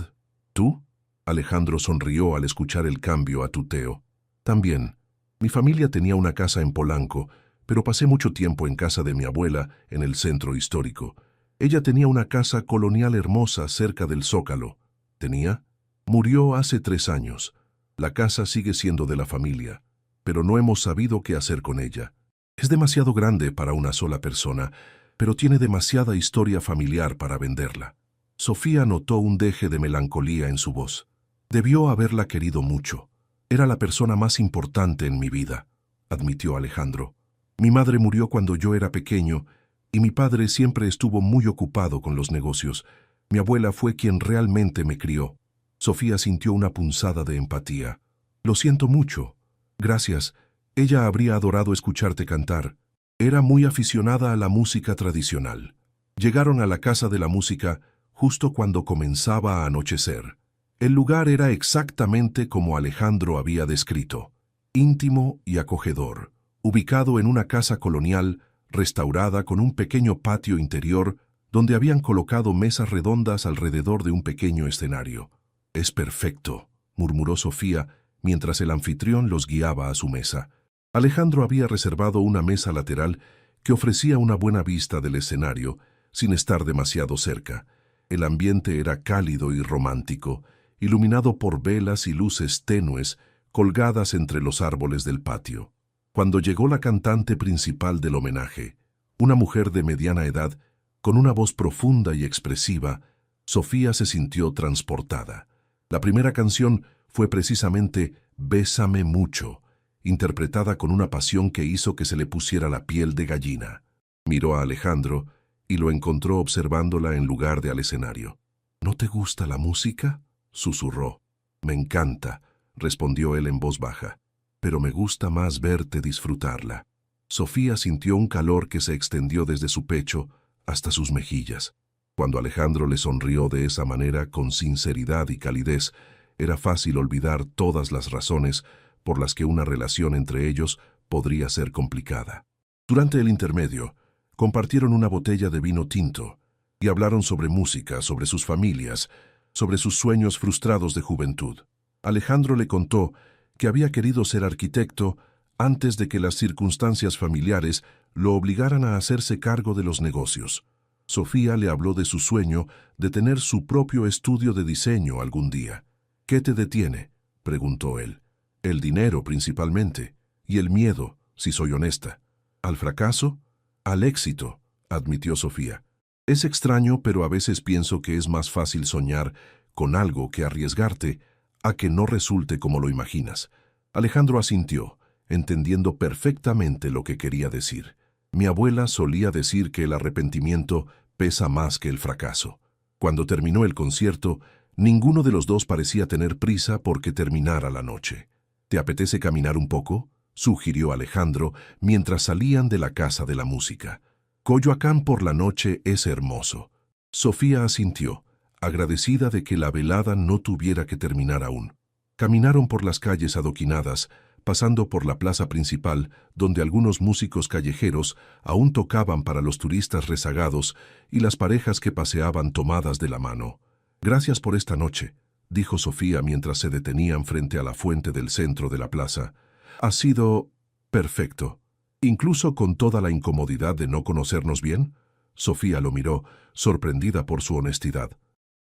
¿Tú? Alejandro sonrió al escuchar el cambio a tuteo. También. Mi familia tenía una casa en Polanco, pero pasé mucho tiempo en casa de mi abuela en el centro histórico. Ella tenía una casa colonial hermosa cerca del Zócalo. ¿Tenía? Murió hace 3 años. La casa sigue siendo de la familia, pero no hemos sabido qué hacer con ella. Es demasiado grande para una sola persona, pero tiene demasiada historia familiar para venderla. Sofía notó un deje de melancolía en su voz. Debió haberla querido mucho. Era la persona más importante en mi vida, admitió Alejandro. Mi madre murió cuando yo era pequeño y mi padre siempre estuvo muy ocupado con los negocios. Mi abuela fue quien realmente me crió. Sofía sintió una punzada de empatía. Lo siento mucho. Gracias. Ella habría adorado escucharte cantar. Era muy aficionada a la música tradicional. Llegaron a la Casa de la Música justo cuando comenzaba a anochecer. El lugar era exactamente como Alejandro había descrito, íntimo y acogedor, ubicado en una casa colonial, restaurada con un pequeño patio interior donde habían colocado mesas redondas alrededor de un pequeño escenario. «Es perfecto», murmuró Sofía mientras el anfitrión los guiaba a su mesa. Alejandro había reservado una mesa lateral que ofrecía una buena vista del escenario, sin estar demasiado cerca. El ambiente era cálido y romántico, iluminado por velas y luces tenues colgadas entre los árboles del patio. Cuando llegó la cantante principal del homenaje, una mujer de mediana edad, con una voz profunda y expresiva, Sofía se sintió transportada. La primera canción fue precisamente «Bésame mucho», interpretada con una pasión que hizo que se le pusiera la piel de gallina. Miró a Alejandro y lo encontró observándola en lugar de al escenario. «¿No te gusta la música?», susurró. «Me encanta», respondió él en voz baja, «pero me gusta más verte disfrutarla». Sofía sintió un calor que se extendió desde su pecho hasta sus mejillas. Cuando Alejandro le sonrió de esa manera con sinceridad y calidez, era fácil olvidar todas las razones por las que una relación entre ellos podría ser complicada. Durante el intermedio, compartieron una botella de vino tinto y hablaron sobre música, sobre sus familias, sobre sus sueños frustrados de juventud. Alejandro le contó que había querido ser arquitecto antes de que las circunstancias familiares lo obligaran a hacerse cargo de los negocios. Sofía le habló de su sueño de tener su propio estudio de diseño algún día. «¿Qué te detiene?», preguntó él. «El dinero, principalmente, y el miedo, si soy honesta». «¿Al fracaso?». «Al éxito», admitió Sofía. «Es extraño, pero a veces pienso que es más fácil soñar con algo que arriesgarte a que no resulte como lo imaginas». Alejandro asintió, entendiendo perfectamente lo que quería decir. Mi abuela solía decir que el arrepentimiento pesa más que el fracaso. Cuando terminó el concierto, ninguno de los dos parecía tener prisa porque terminara la noche. «¿Te apetece caminar un poco?», sugirió Alejandro mientras salían de la Casa de la Música. «Coyoacán por la noche es hermoso». Sofía asintió, agradecida de que la velada no tuviera que terminar aún. Caminaron por las calles adoquinadas, pasando por la plaza principal, donde algunos músicos callejeros aún tocaban para los turistas rezagados y las parejas que paseaban tomadas de la mano. «Gracias por esta noche», dijo Sofía mientras se detenían frente a la fuente del centro de la plaza. «Ha sido perfecto, incluso con toda la incomodidad de no conocernos bien». Sofía lo miró, sorprendida por su honestidad.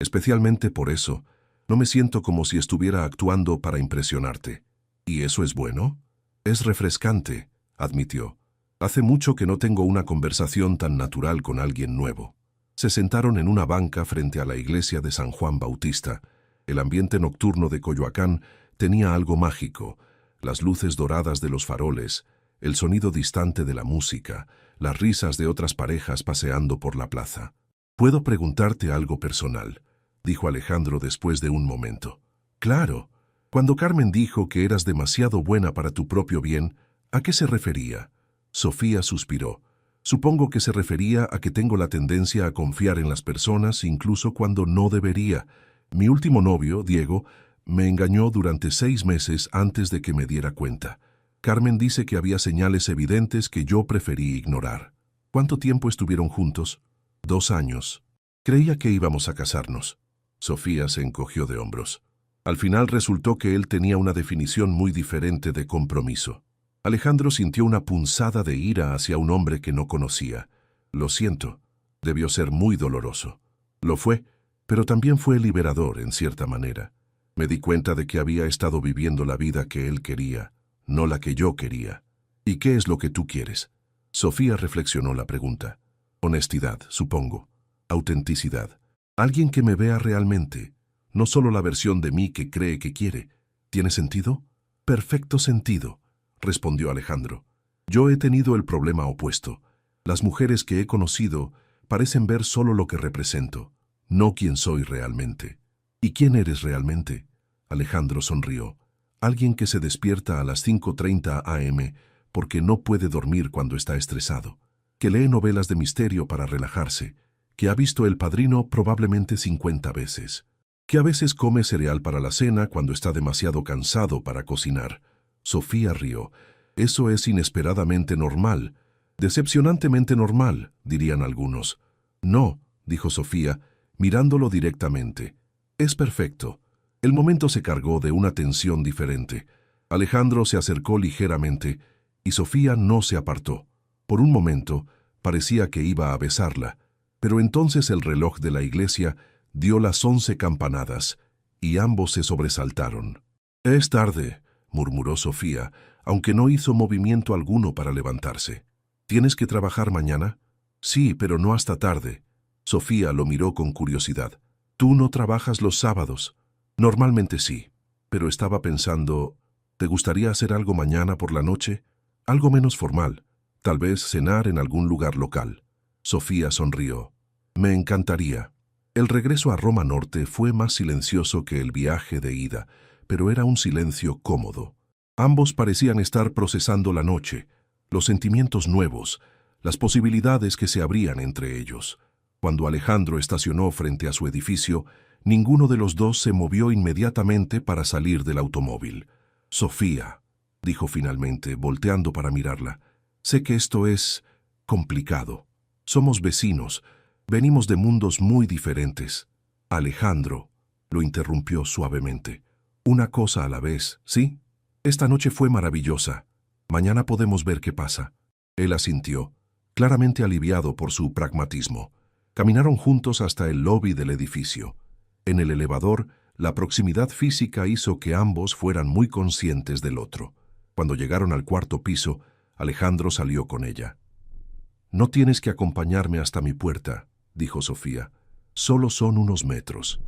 Especialmente por eso, no me siento como si estuviera actuando para impresionarte. ¿Y eso es bueno? Es refrescante, admitió. Hace mucho que no tengo una conversación tan natural con alguien nuevo. Se sentaron en una banca frente a la iglesia de San Juan Bautista. El ambiente nocturno de Coyoacán tenía algo mágico. Las luces doradas de los faroles, el sonido distante de la música, las risas de otras parejas paseando por la plaza. «¿Puedo preguntarte algo personal?», dijo Alejandro después de un momento. «Claro. Cuando Carmen dijo que eras demasiado buena para tu propio bien, ¿a qué se refería?». Sofía suspiró. «Supongo que se refería a que tengo la tendencia a confiar en las personas incluso cuando no debería. Mi último novio, Diego, me engañó durante 6 meses antes de que me diera cuenta. Carmen dice que había señales evidentes que yo preferí ignorar». «¿Cuánto tiempo estuvieron juntos?». 2 años. Creía que íbamos a casarnos». Sofía se encogió de hombros. Al final resultó que él tenía una definición muy diferente de compromiso. Alejandro sintió una punzada de ira hacia un hombre que no conocía. «Lo siento. Debió ser muy doloroso». «Lo fue, pero también fue liberador en cierta manera. Me di cuenta de que había estado viviendo la vida que él quería, no la que yo quería». «¿Y qué es lo que tú quieres?». Sofía reflexionó la pregunta. «Honestidad, supongo. Autenticidad. Alguien que me vea realmente, no solo la versión de mí que cree que quiere. ¿Tiene sentido?». «Perfecto sentido», respondió Alejandro. «Yo he tenido el problema opuesto. Las mujeres que he conocido parecen ver solo lo que represento, no quién soy realmente». «¿Y quién eres realmente?». Alejandro sonrió. «Alguien que se despierta a las 5:30 a.m. porque no puede dormir cuando está estresado, que lee novelas de misterio para relajarse, que ha visto El Padrino probablemente 50 veces, que a veces come cereal para la cena cuando está demasiado cansado para cocinar». Sofía rió. «Eso es inesperadamente normal, decepcionantemente normal, dirían algunos». «No», dijo Sofía, mirándolo directamente. «Es perfecto». El momento se cargó de una tensión diferente. Alejandro se acercó ligeramente y Sofía no se apartó. Por un momento parecía que iba a besarla, pero entonces el reloj de la iglesia dio las 11 campanadas y ambos se sobresaltaron. «Es tarde», murmuró Sofía, aunque no hizo movimiento alguno para levantarse. «¿Tienes que trabajar mañana?». «Sí, pero no hasta tarde». Sofía lo miró con curiosidad. «¿Tú no trabajas los sábados?». «Normalmente sí, pero estaba pensando, ¿te gustaría hacer algo mañana por la noche? Algo menos formal, tal vez cenar en algún lugar local». Sofía sonrió. «Me encantaría». El regreso a Roma Norte fue más silencioso que el viaje de ida, pero era un silencio cómodo. Ambos parecían estar procesando la noche, los sentimientos nuevos, las posibilidades que se abrían entre ellos. Cuando Alejandro estacionó frente a su edificio, ninguno de los dos se movió inmediatamente para salir del automóvil. «Sofía», dijo finalmente, volteando para mirarla, «sé que esto es complicado. Somos vecinos, venimos de mundos muy diferentes». «Alejandro», lo interrumpió suavemente, «una cosa a la vez, ¿sí? Esta noche fue maravillosa. Mañana podemos ver qué pasa». Él asintió, claramente aliviado por su pragmatismo. Caminaron juntos hasta el lobby del edificio. En el elevador, la proximidad física hizo que ambos fueran muy conscientes del otro. Cuando llegaron al 4.º piso, Alejandro salió con ella. «No tienes que acompañarme hasta mi puerta», dijo Sofía. «Solo son unos metros».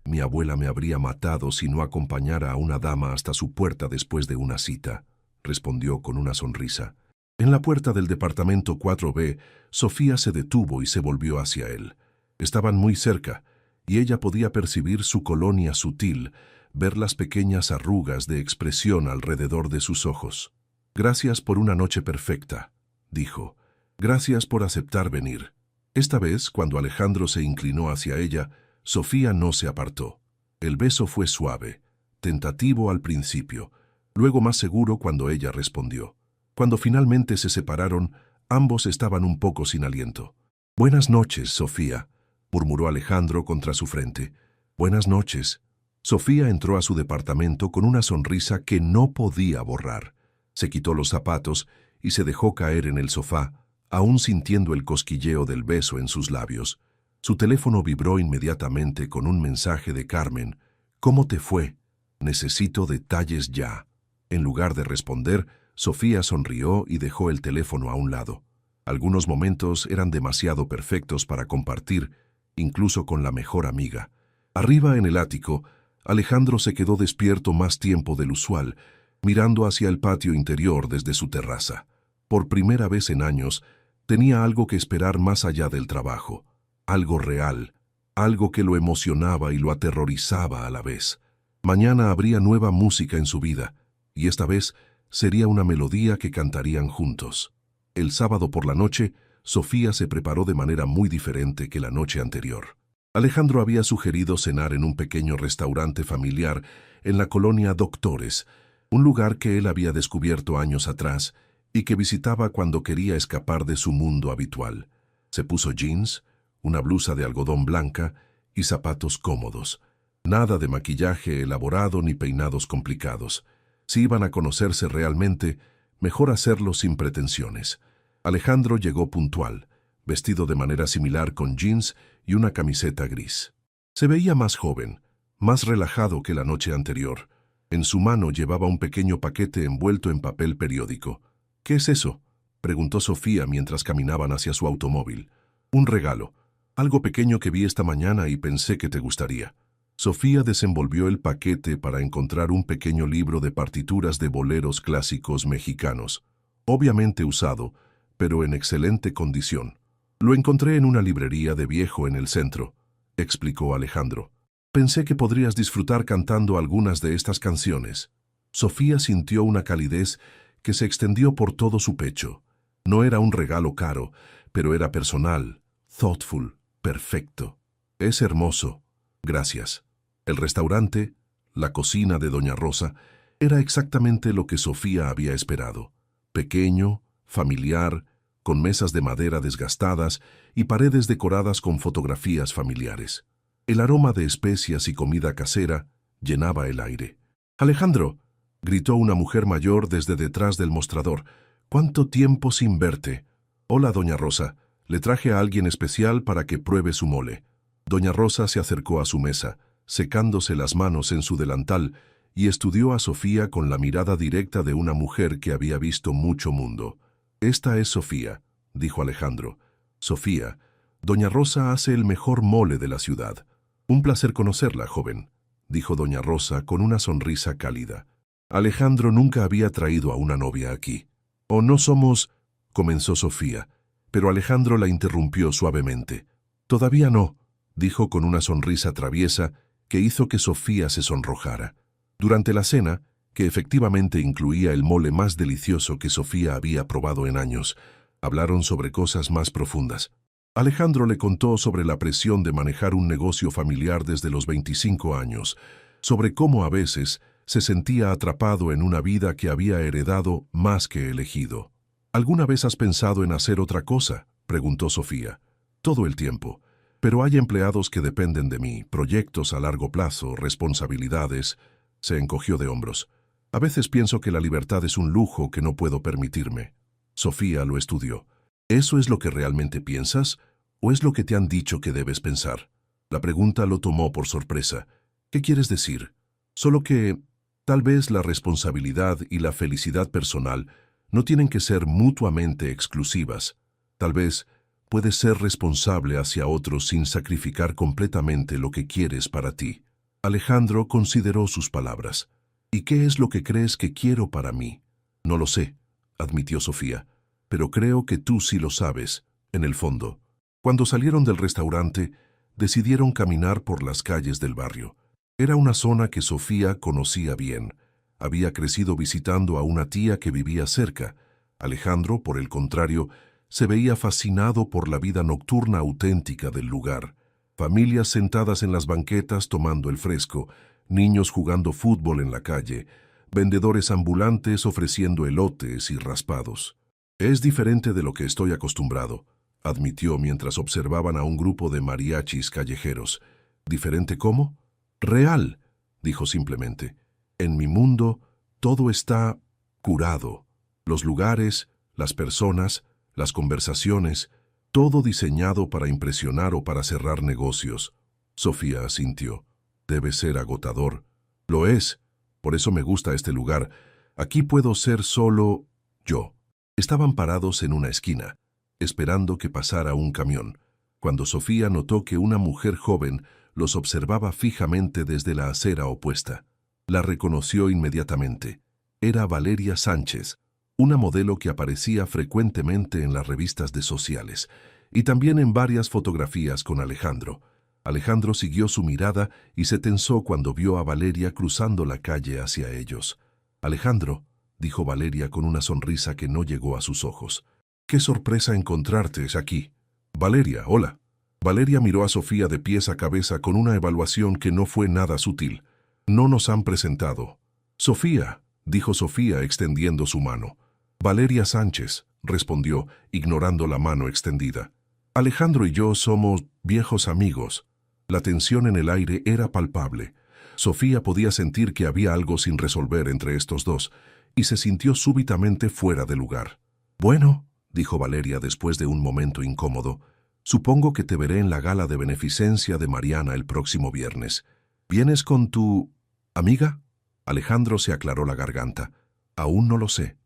«Mi abuela me habría matado si no acompañara a una dama hasta su puerta después de una cita», respondió con una sonrisa. En la puerta del departamento 4B, Sofía se detuvo y se volvió hacia él. Estaban muy cerca, y ella podía percibir su colonia sutil, ver las pequeñas arrugas de expresión alrededor de sus ojos. «Gracias por una noche perfecta», dijo. «Gracias por aceptar venir». Esta vez, cuando Alejandro se inclinó hacia ella, Sofía no se apartó. El beso fue suave, tentativo al principio, luego más seguro cuando ella respondió. Cuando finalmente se separaron, ambos estaban un poco sin aliento. «Buenas noches, Sofía», murmuró Alejandro contra su frente. «Buenas noches». Sofía entró a su departamento con una sonrisa que no podía borrar. Se quitó los zapatos y se dejó caer en el sofá, aún sintiendo el cosquilleo del beso en sus labios. Su teléfono vibró inmediatamente con un mensaje de Carmen. «¿Cómo te fue? Necesito detalles ya». En lugar de responder, Sofía sonrió y dejó el teléfono a un lado. Algunos momentos eran demasiado perfectos para compartir, incluso con la mejor amiga. Arriba en el ático, Alejandro se quedó despierto más tiempo del usual, mirando hacia el patio interior desde su terraza. Por primera vez en años, tenía algo que esperar más allá del trabajo, algo real, algo que lo emocionaba y lo aterrorizaba a la vez. Mañana habría nueva música en su vida, y esta vez sería una melodía que cantarían juntos. El sábado por la noche, Sofía se preparó de manera muy diferente que la noche anterior. Alejandro había sugerido cenar en un pequeño restaurante familiar en la colonia Doctores, un lugar que él había descubierto años atrás y que visitaba cuando quería escapar de su mundo habitual. Se puso jeans, una blusa de algodón blanca y zapatos cómodos. Nada de maquillaje elaborado ni peinados complicados. Si iban a conocerse realmente, mejor hacerlo sin pretensiones. Alejandro llegó puntual, vestido de manera similar con jeans y una camiseta gris. Se veía más joven, más relajado que la noche anterior. En su mano llevaba un pequeño paquete envuelto en papel periódico. «¿Qué es eso?», preguntó Sofía mientras caminaban hacia su automóvil. «Un regalo. Algo pequeño que vi esta mañana y pensé que te gustaría». Sofía desenvolvió el paquete para encontrar un pequeño libro de partituras de boleros clásicos mexicanos, obviamente usado, pero en excelente condición. «Lo encontré en una librería de viejo en el centro», explicó Alejandro. «Pensé que podrías disfrutar cantando algunas de estas canciones». Sofía sintió una calidez que se extendió por todo su pecho. No era un regalo caro, pero era personal, thoughtful, perfecto. «Es hermoso. Gracias». El restaurante, la cocina de Doña Rosa, era exactamente lo que Sofía había esperado. Pequeño, familiar, con mesas de madera desgastadas y paredes decoradas con fotografías familiares. El aroma de especias y comida casera llenaba el aire. «Alejandro», gritó una mujer mayor desde detrás del mostrador, «¿cuánto tiempo sin verte?» «Hola, Doña Rosa, le traje a alguien especial para que pruebe su mole». Doña Rosa se acercó a su mesa, secándose las manos en su delantal, y estudió a Sofía con la mirada directa de una mujer que había visto mucho mundo. «Esta es Sofía», dijo Alejandro. «Sofía, Doña Rosa hace el mejor mole de la ciudad». «Un placer conocerla, joven», dijo Doña Rosa con una sonrisa cálida. Alejandro nunca había traído a una novia aquí. «¿O no somos...?» comenzó Sofía, pero Alejandro la interrumpió suavemente. «Todavía no», dijo con una sonrisa traviesa que hizo que Sofía se sonrojara. Durante la cena, que efectivamente incluía el mole más delicioso que Sofía había probado en años, hablaron sobre cosas más profundas. Alejandro le contó sobre la presión de manejar un negocio familiar desde los 25 años, sobre cómo a veces se sentía atrapado en una vida que había heredado más que elegido. «¿Alguna vez has pensado en hacer otra cosa?», preguntó Sofía. «Todo el tiempo. Pero hay empleados que dependen de mí, proyectos a largo plazo, responsabilidades». Se encogió de hombros. «A veces pienso que la libertad es un lujo que no puedo permitirme». Sofía lo estudió. «¿Eso es lo que realmente piensas? ¿O es lo que te han dicho que debes pensar?». La pregunta lo tomó por sorpresa. «¿Qué quieres decir?». «Solo que, tal vez la responsabilidad y la felicidad personal no tienen que ser mutuamente exclusivas. Tal vez puedes ser responsable hacia otros sin sacrificar completamente lo que quieres para ti». Alejandro consideró sus palabras. «¿Y qué es lo que crees que quiero para mí?». «No lo sé», admitió Sofía, «pero creo que tú sí lo sabes, en el fondo». Cuando salieron del restaurante, decidieron caminar por las calles del barrio. Era una zona que Sofía conocía bien. Había crecido visitando a una tía que vivía cerca. Alejandro, por el contrario, se veía fascinado por la vida nocturna auténtica del lugar. Familias sentadas en las banquetas tomando el fresco, niños jugando fútbol en la calle, vendedores ambulantes ofreciendo elotes y raspados. «Es diferente de lo que estoy acostumbrado», admitió mientras observaban a un grupo de mariachis callejeros. «¿Diferente cómo?». «Real», dijo simplemente. «En mi mundo todo está curado. Los lugares, las personas, las conversaciones, todo diseñado para impresionar o para cerrar negocios. Sofía asintió. Debe ser agotador. Lo es. Por eso me gusta este lugar. Aquí puedo ser solo yo. Estaban parados en una esquina, esperando que pasara un camión, cuando Sofía notó que una mujer joven los observaba fijamente desde la acera opuesta. La reconoció inmediatamente. Era Valeria Sánchez, una modelo que aparecía frecuentemente en las revistas de sociales, y también en varias fotografías con Alejandro. Alejandro siguió su mirada y se tensó cuando vio a Valeria cruzando la calle hacia ellos. «Alejandro», dijo Valeria con una sonrisa que no llegó a sus ojos. «Qué sorpresa encontrarte aquí». «Valeria, hola». Valeria miró a Sofía de pies a cabeza con una evaluación que no fue nada sutil. «No nos han presentado». «Sofía», dijo Sofía extendiendo su mano. «Valeria Sánchez», respondió, ignorando la mano extendida. «Alejandro y yo somos viejos amigos». La tensión en el aire era palpable. Sofía podía sentir que había algo sin resolver entre estos dos, y se sintió súbitamente fuera de lugar. «Bueno», dijo Valeria después de un momento incómodo, «supongo que te veré en la gala de beneficencia de Mariana el próximo viernes. ¿Vienes con tu amiga?» Alejandro se aclaró la garganta. «Aún no lo sé».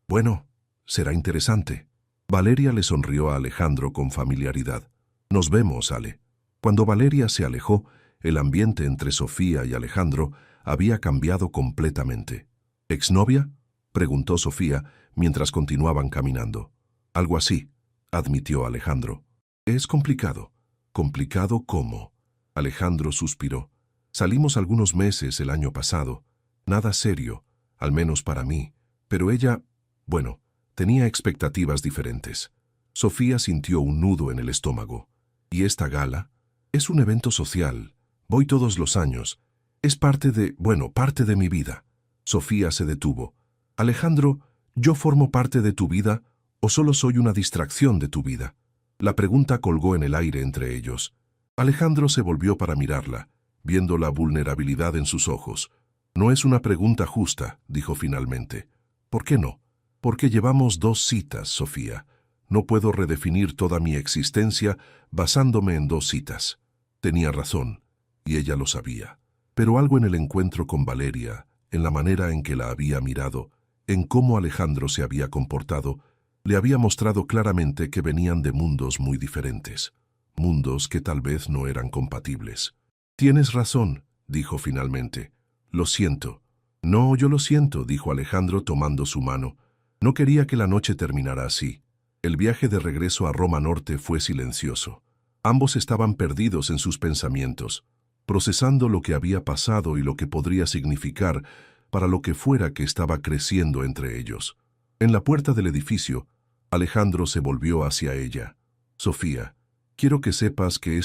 Bueno, será interesante». Valeria le sonrió a Alejandro con familiaridad. «Nos vemos, Ale». Cuando Valeria se alejó, el ambiente entre Sofía y Alejandro había cambiado completamente. «¿Exnovia?», preguntó Sofía mientras continuaban caminando. «Algo así», admitió Alejandro. «Es complicado». «¿Complicado cómo?». Alejandro suspiró. «Salimos algunos meses el año pasado. Nada serio, al menos para mí. Pero ella, bueno, tenía expectativas diferentes». Sofía sintió un nudo en el estómago. «¿Y esta gala?» «Es un evento social. Voy todos los años. Es parte de mi vida». Sofía se detuvo. «Alejandro, ¿yo formo parte de tu vida o solo soy una distracción de tu vida?». La pregunta colgó en el aire entre ellos. Alejandro se volvió para mirarla, viendo la vulnerabilidad en sus ojos. «No es una pregunta justa», dijo finalmente. «¿Por qué no?». «Porque llevamos 2 citas, Sofía. No puedo redefinir toda mi existencia basándome en 2 citas». Tenía razón, y ella lo sabía. Pero algo en el encuentro con Valeria, en la manera en que la había mirado, en cómo Alejandro se había comportado, le había mostrado claramente que venían de mundos muy diferentes, mundos que tal vez no eran compatibles. «Tienes razón», dijo finalmente. «Lo siento». «No, yo lo siento», dijo Alejandro tomando su mano. «No quería que la noche terminara así». El viaje de regreso a Roma Norte fue silencioso. Ambos estaban perdidos en sus pensamientos, procesando lo que había pasado y lo que podría significar para lo que fuera que estaba creciendo entre ellos. En la puerta del edificio, Alejandro se volvió hacia ella. «Sofía, quiero que sepas que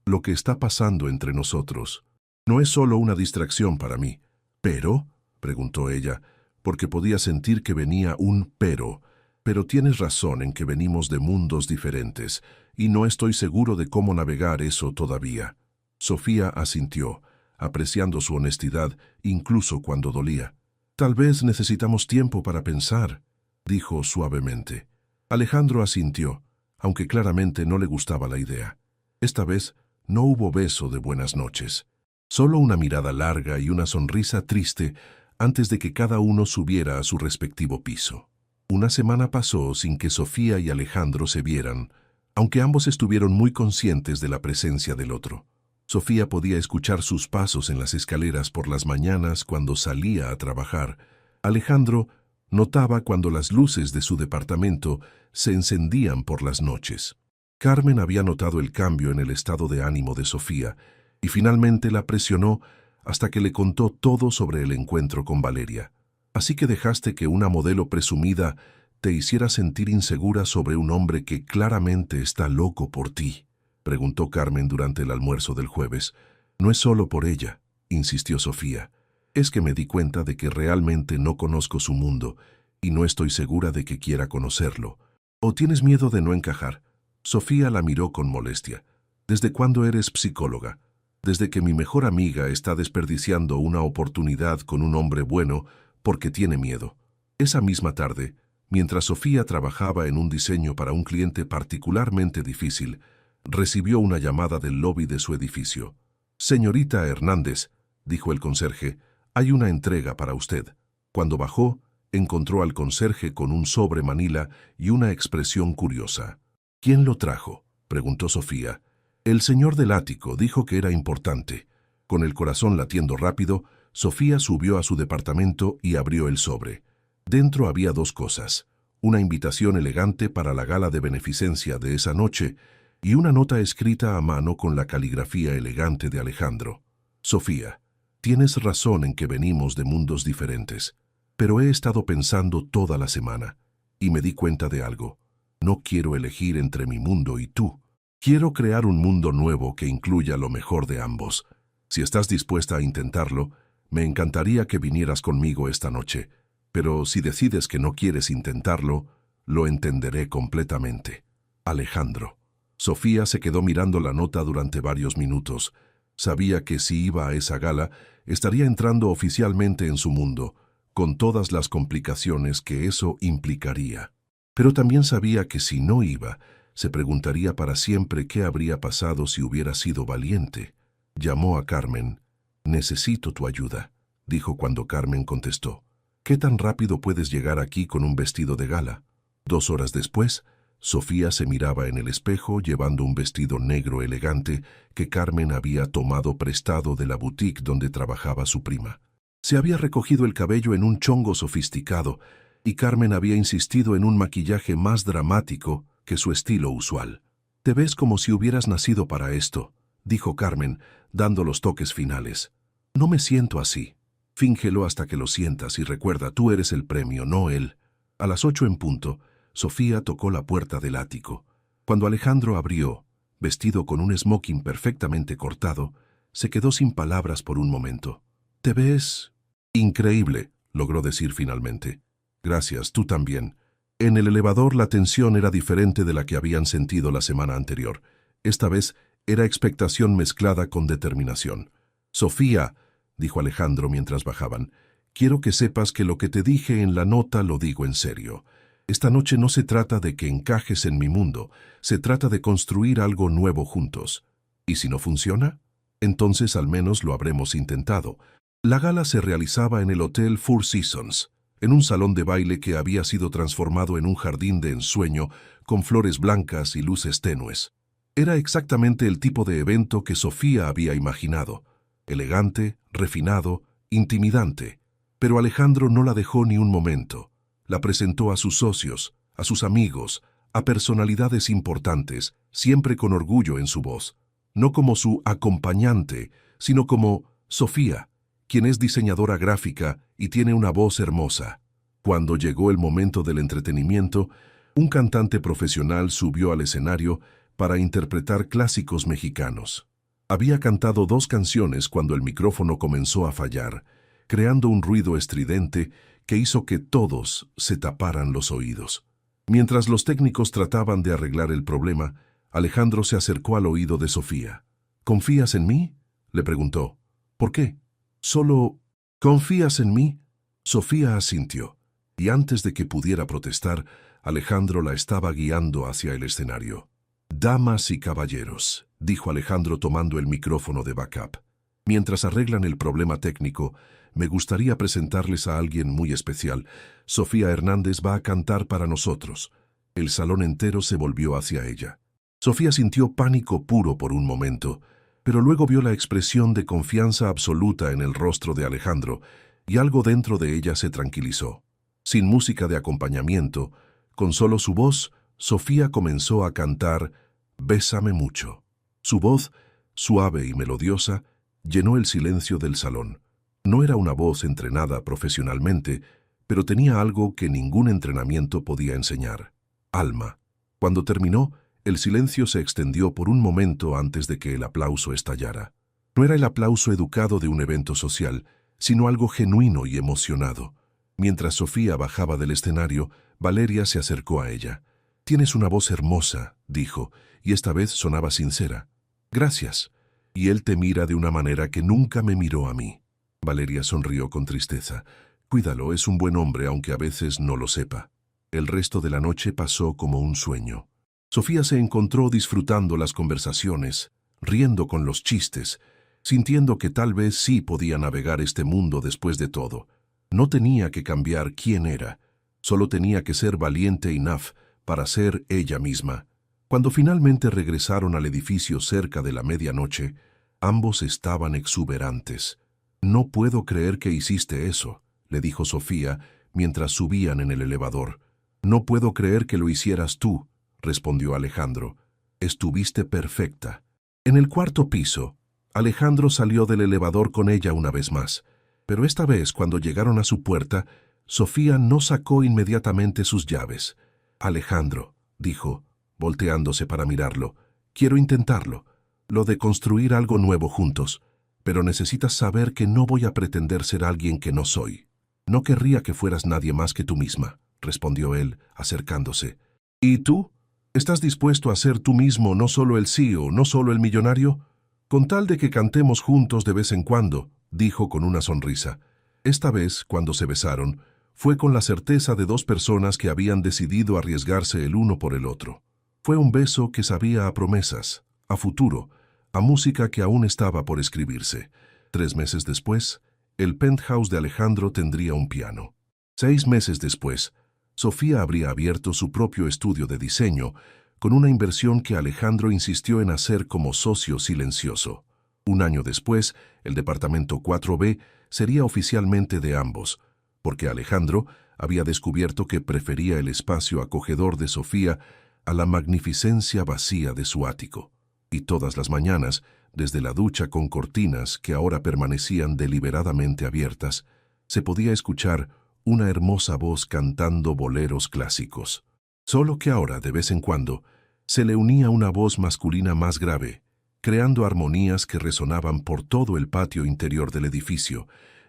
lo que está pasando entre nosotros, no es solo una distracción para mí». «¿Pero?», preguntó ella, porque podía sentir que venía un «pero». «Pero tienes razón en que venimos de mundos diferentes, y no estoy seguro de cómo navegar eso todavía». Sofía asintió, apreciando su honestidad, incluso cuando dolía. «Tal vez necesitamos tiempo para pensar», dijo suavemente. Alejandro asintió, aunque claramente no le gustaba la idea. Esta vez no hubo beso de buenas noches. Solo una mirada larga y una sonrisa triste antes de que cada uno subiera a su respectivo piso. Una semana pasó sin que Sofía y Alejandro se vieran, aunque ambos estuvieron muy conscientes de la presencia del otro. Sofía podía escuchar sus pasos en las escaleras por las mañanas cuando salía a trabajar. Alejandro notaba cuando las luces de su departamento se encendían por las noches. Carmen había notado el cambio en el estado de ánimo de Sofía y finalmente la presionó hasta que le contó todo sobre el encuentro con Valeria. «Así que dejaste que una modelo presumida te hiciera sentir insegura sobre un hombre que claramente está loco por ti», preguntó Carmen durante el almuerzo del jueves. «No es solo por ella», insistió Sofía. «Es que me di cuenta de que realmente no conozco su mundo y no estoy segura de que quiera conocerlo. ¿O tienes miedo de no encajar?». Sofía la miró con molestia. «¿Desde cuándo eres psicóloga?». «Desde que mi mejor amiga está desperdiciando una oportunidad con un hombre bueno porque tiene miedo». Esa misma tarde, Mientras Sofía trabajaba en un diseño para un cliente particularmente difícil, recibió una llamada del lobby de su edificio. «Señorita Hernández», dijo el conserje, «hay una entrega para usted». Cuando bajó, encontró al conserje con un sobre manila y una expresión curiosa. «¿Quién lo trajo?», preguntó Sofía. «El señor del ático dijo que era importante». Con el corazón latiendo rápido, Sofía subió a su departamento y abrió el sobre. Dentro había dos cosas: una invitación elegante para la gala de beneficencia de esa noche y una nota escrita a mano con la caligrafía elegante de Alejandro. «Sofía, tienes razón en que venimos de mundos diferentes, pero he estado pensando toda la semana y me di cuenta de algo. No quiero elegir entre mi mundo y tú. Quiero crear un mundo nuevo que incluya lo mejor de ambos. Si estás dispuesta a intentarlo, me encantaría que vinieras conmigo esta noche, pero si decides que no quieres intentarlo, lo entenderé completamente. Alejandro». Sofía se quedó mirando la nota durante varios minutos. Sabía que si iba a esa gala, estaría entrando oficialmente en su mundo, con todas las complicaciones que eso implicaría. Pero también sabía que si no iba, se preguntaría para siempre qué habría pasado si hubiera sido valiente. Llamó a Carmen. «Necesito tu ayuda», dijo cuando Carmen contestó. «¿Qué tan rápido puedes llegar aquí con un vestido de gala?». 2 horas después, Sofía se miraba en el espejo llevando un vestido negro elegante que Carmen había tomado prestado de la boutique donde trabajaba su prima. Se había recogido el cabello en un chongo sofisticado y Carmen había insistido en un maquillaje más dramático que su estilo usual. «Te ves como si hubieras nacido para esto», dijo Carmen, dando los toques finales. «No me siento así». «Fíngelo hasta que lo sientas y recuerda, tú eres el premio, no él». A las 8 en punto, Sofía tocó la puerta del ático. Cuando Alejandro abrió, vestido con un smoking perfectamente cortado, se quedó sin palabras por un momento. «Te ves increíble», logró decir finalmente. «Gracias, tú también». En el elevador la tensión era diferente de la que habían sentido la semana anterior. Esta vez era expectación mezclada con determinación. «Sofía», dijo Alejandro mientras bajaban, «quiero que sepas que lo que te dije en la nota lo digo en serio. Esta noche no se trata de que encajes en mi mundo, se trata de construir algo nuevo juntos. ¿Y si no funciona? Entonces al menos lo habremos intentado». La gala se realizaba en el Hotel Four Seasons, en un salón de baile que había sido transformado en un jardín de ensueño con flores blancas y luces tenues. Era exactamente el tipo de evento que Sofía había imaginado: elegante, refinado, intimidante. Pero Alejandro no la dejó ni un momento. La presentó a sus socios, a sus amigos, a personalidades importantes, siempre con orgullo en su voz. No como su acompañante, sino como Sofía, quien es diseñadora gráfica y tiene una voz hermosa. Cuando llegó el momento del entretenimiento, un cantante profesional subió al escenario para interpretar clásicos mexicanos. Había cantado 2 canciones cuando el micrófono comenzó a fallar, creando un ruido estridente que hizo que todos se taparan los oídos. Mientras los técnicos trataban de arreglar el problema, Alejandro se acercó al oído de Sofía. «¿Confías en mí?», le preguntó. «¿Por qué?». «Solo, ¿confías en mí?». Sofía asintió, y antes de que pudiera protestar, Alejandro la estaba guiando hacia el escenario. «Damas y caballeros», dijo Alejandro tomando el micrófono de backup. «Mientras arreglan el problema técnico, me gustaría presentarles a alguien muy especial. Sofía Hernández va a cantar para nosotros». El salón entero se volvió hacia ella. Sofía sintió pánico puro por un momento, pero luego vio la expresión de confianza absoluta en el rostro de Alejandro, y algo dentro de ella se tranquilizó. Sin música de acompañamiento, con solo su voz, Sofía comenzó a cantar «Bésame mucho». Su voz, suave y melodiosa, llenó el silencio del salón. No era una voz entrenada profesionalmente, pero tenía algo que ningún entrenamiento podía enseñar: alma. Cuando terminó, el silencio se extendió por un momento antes de que el aplauso estallara. No era el aplauso educado de un evento social, sino algo genuino y emocionado. Mientras Sofía bajaba del escenario, Valeria se acercó a ella. «Tienes una voz hermosa», dijo, y esta vez sonaba sincera. «Gracias. Y él te mira de una manera que nunca me miró a mí». Valeria sonrió con tristeza. «Cuídalo, es un buen hombre, aunque a veces no lo sepa». El resto de la noche pasó como un sueño. Sofía se encontró disfrutando las conversaciones, riendo con los chistes, sintiendo que tal vez sí podía navegar este mundo después de todo. No tenía que cambiar quién era, solo tenía que ser valiente enough para ser ella misma. Cuando finalmente regresaron al edificio cerca de la medianoche, ambos estaban exuberantes. «No puedo creer que hiciste eso», le dijo Sofía mientras subían en el elevador. «No puedo creer que lo hicieras tú», respondió Alejandro. «Estuviste perfecta». En el cuarto piso, Alejandro salió del elevador con ella una vez más, pero esta vez cuando llegaron a su puerta, Sofía no sacó inmediatamente sus llaves. «Alejandro», dijo, volteándose para mirarlo, «quiero intentarlo, lo de construir algo nuevo juntos, pero necesitas saber que no voy a pretender ser alguien que no soy». «No querría que fueras nadie más que tú misma», respondió él, acercándose. «¿Y tú? ¿Estás dispuesto a ser tú mismo, no solo el CEO, no solo el millonario? Con tal de que cantemos juntos de vez en cuando», dijo con una sonrisa. Esta vez, cuando se besaron, fue con la certeza de dos personas que habían decidido arriesgarse el uno por el otro. Fue un beso que sabía a promesas, a futuro, a música que aún estaba por escribirse. 3 meses después, el penthouse de Alejandro tendría un piano. 6 meses después, Sofía habría abierto su propio estudio de diseño, con una inversión que Alejandro insistió en hacer como socio silencioso. 1 año después, el departamento 4B sería oficialmente de ambos, porque Alejandro había descubierto que prefería el espacio acogedor de Sofía a la magnificencia vacía de su ático. Y todas las mañanas, desde la ducha con cortinas que ahora permanecían deliberadamente abiertas, se podía escuchar una hermosa voz cantando boleros clásicos. Solo que ahora, de vez en cuando, se le unía una voz masculina más grave, creando armonías que resonaban por todo el patio interior del edificio,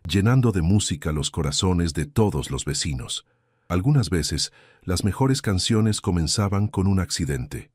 llenando de música los corazones de todos los vecinos. Algunas veces, las mejores canciones comenzaban con un accidente.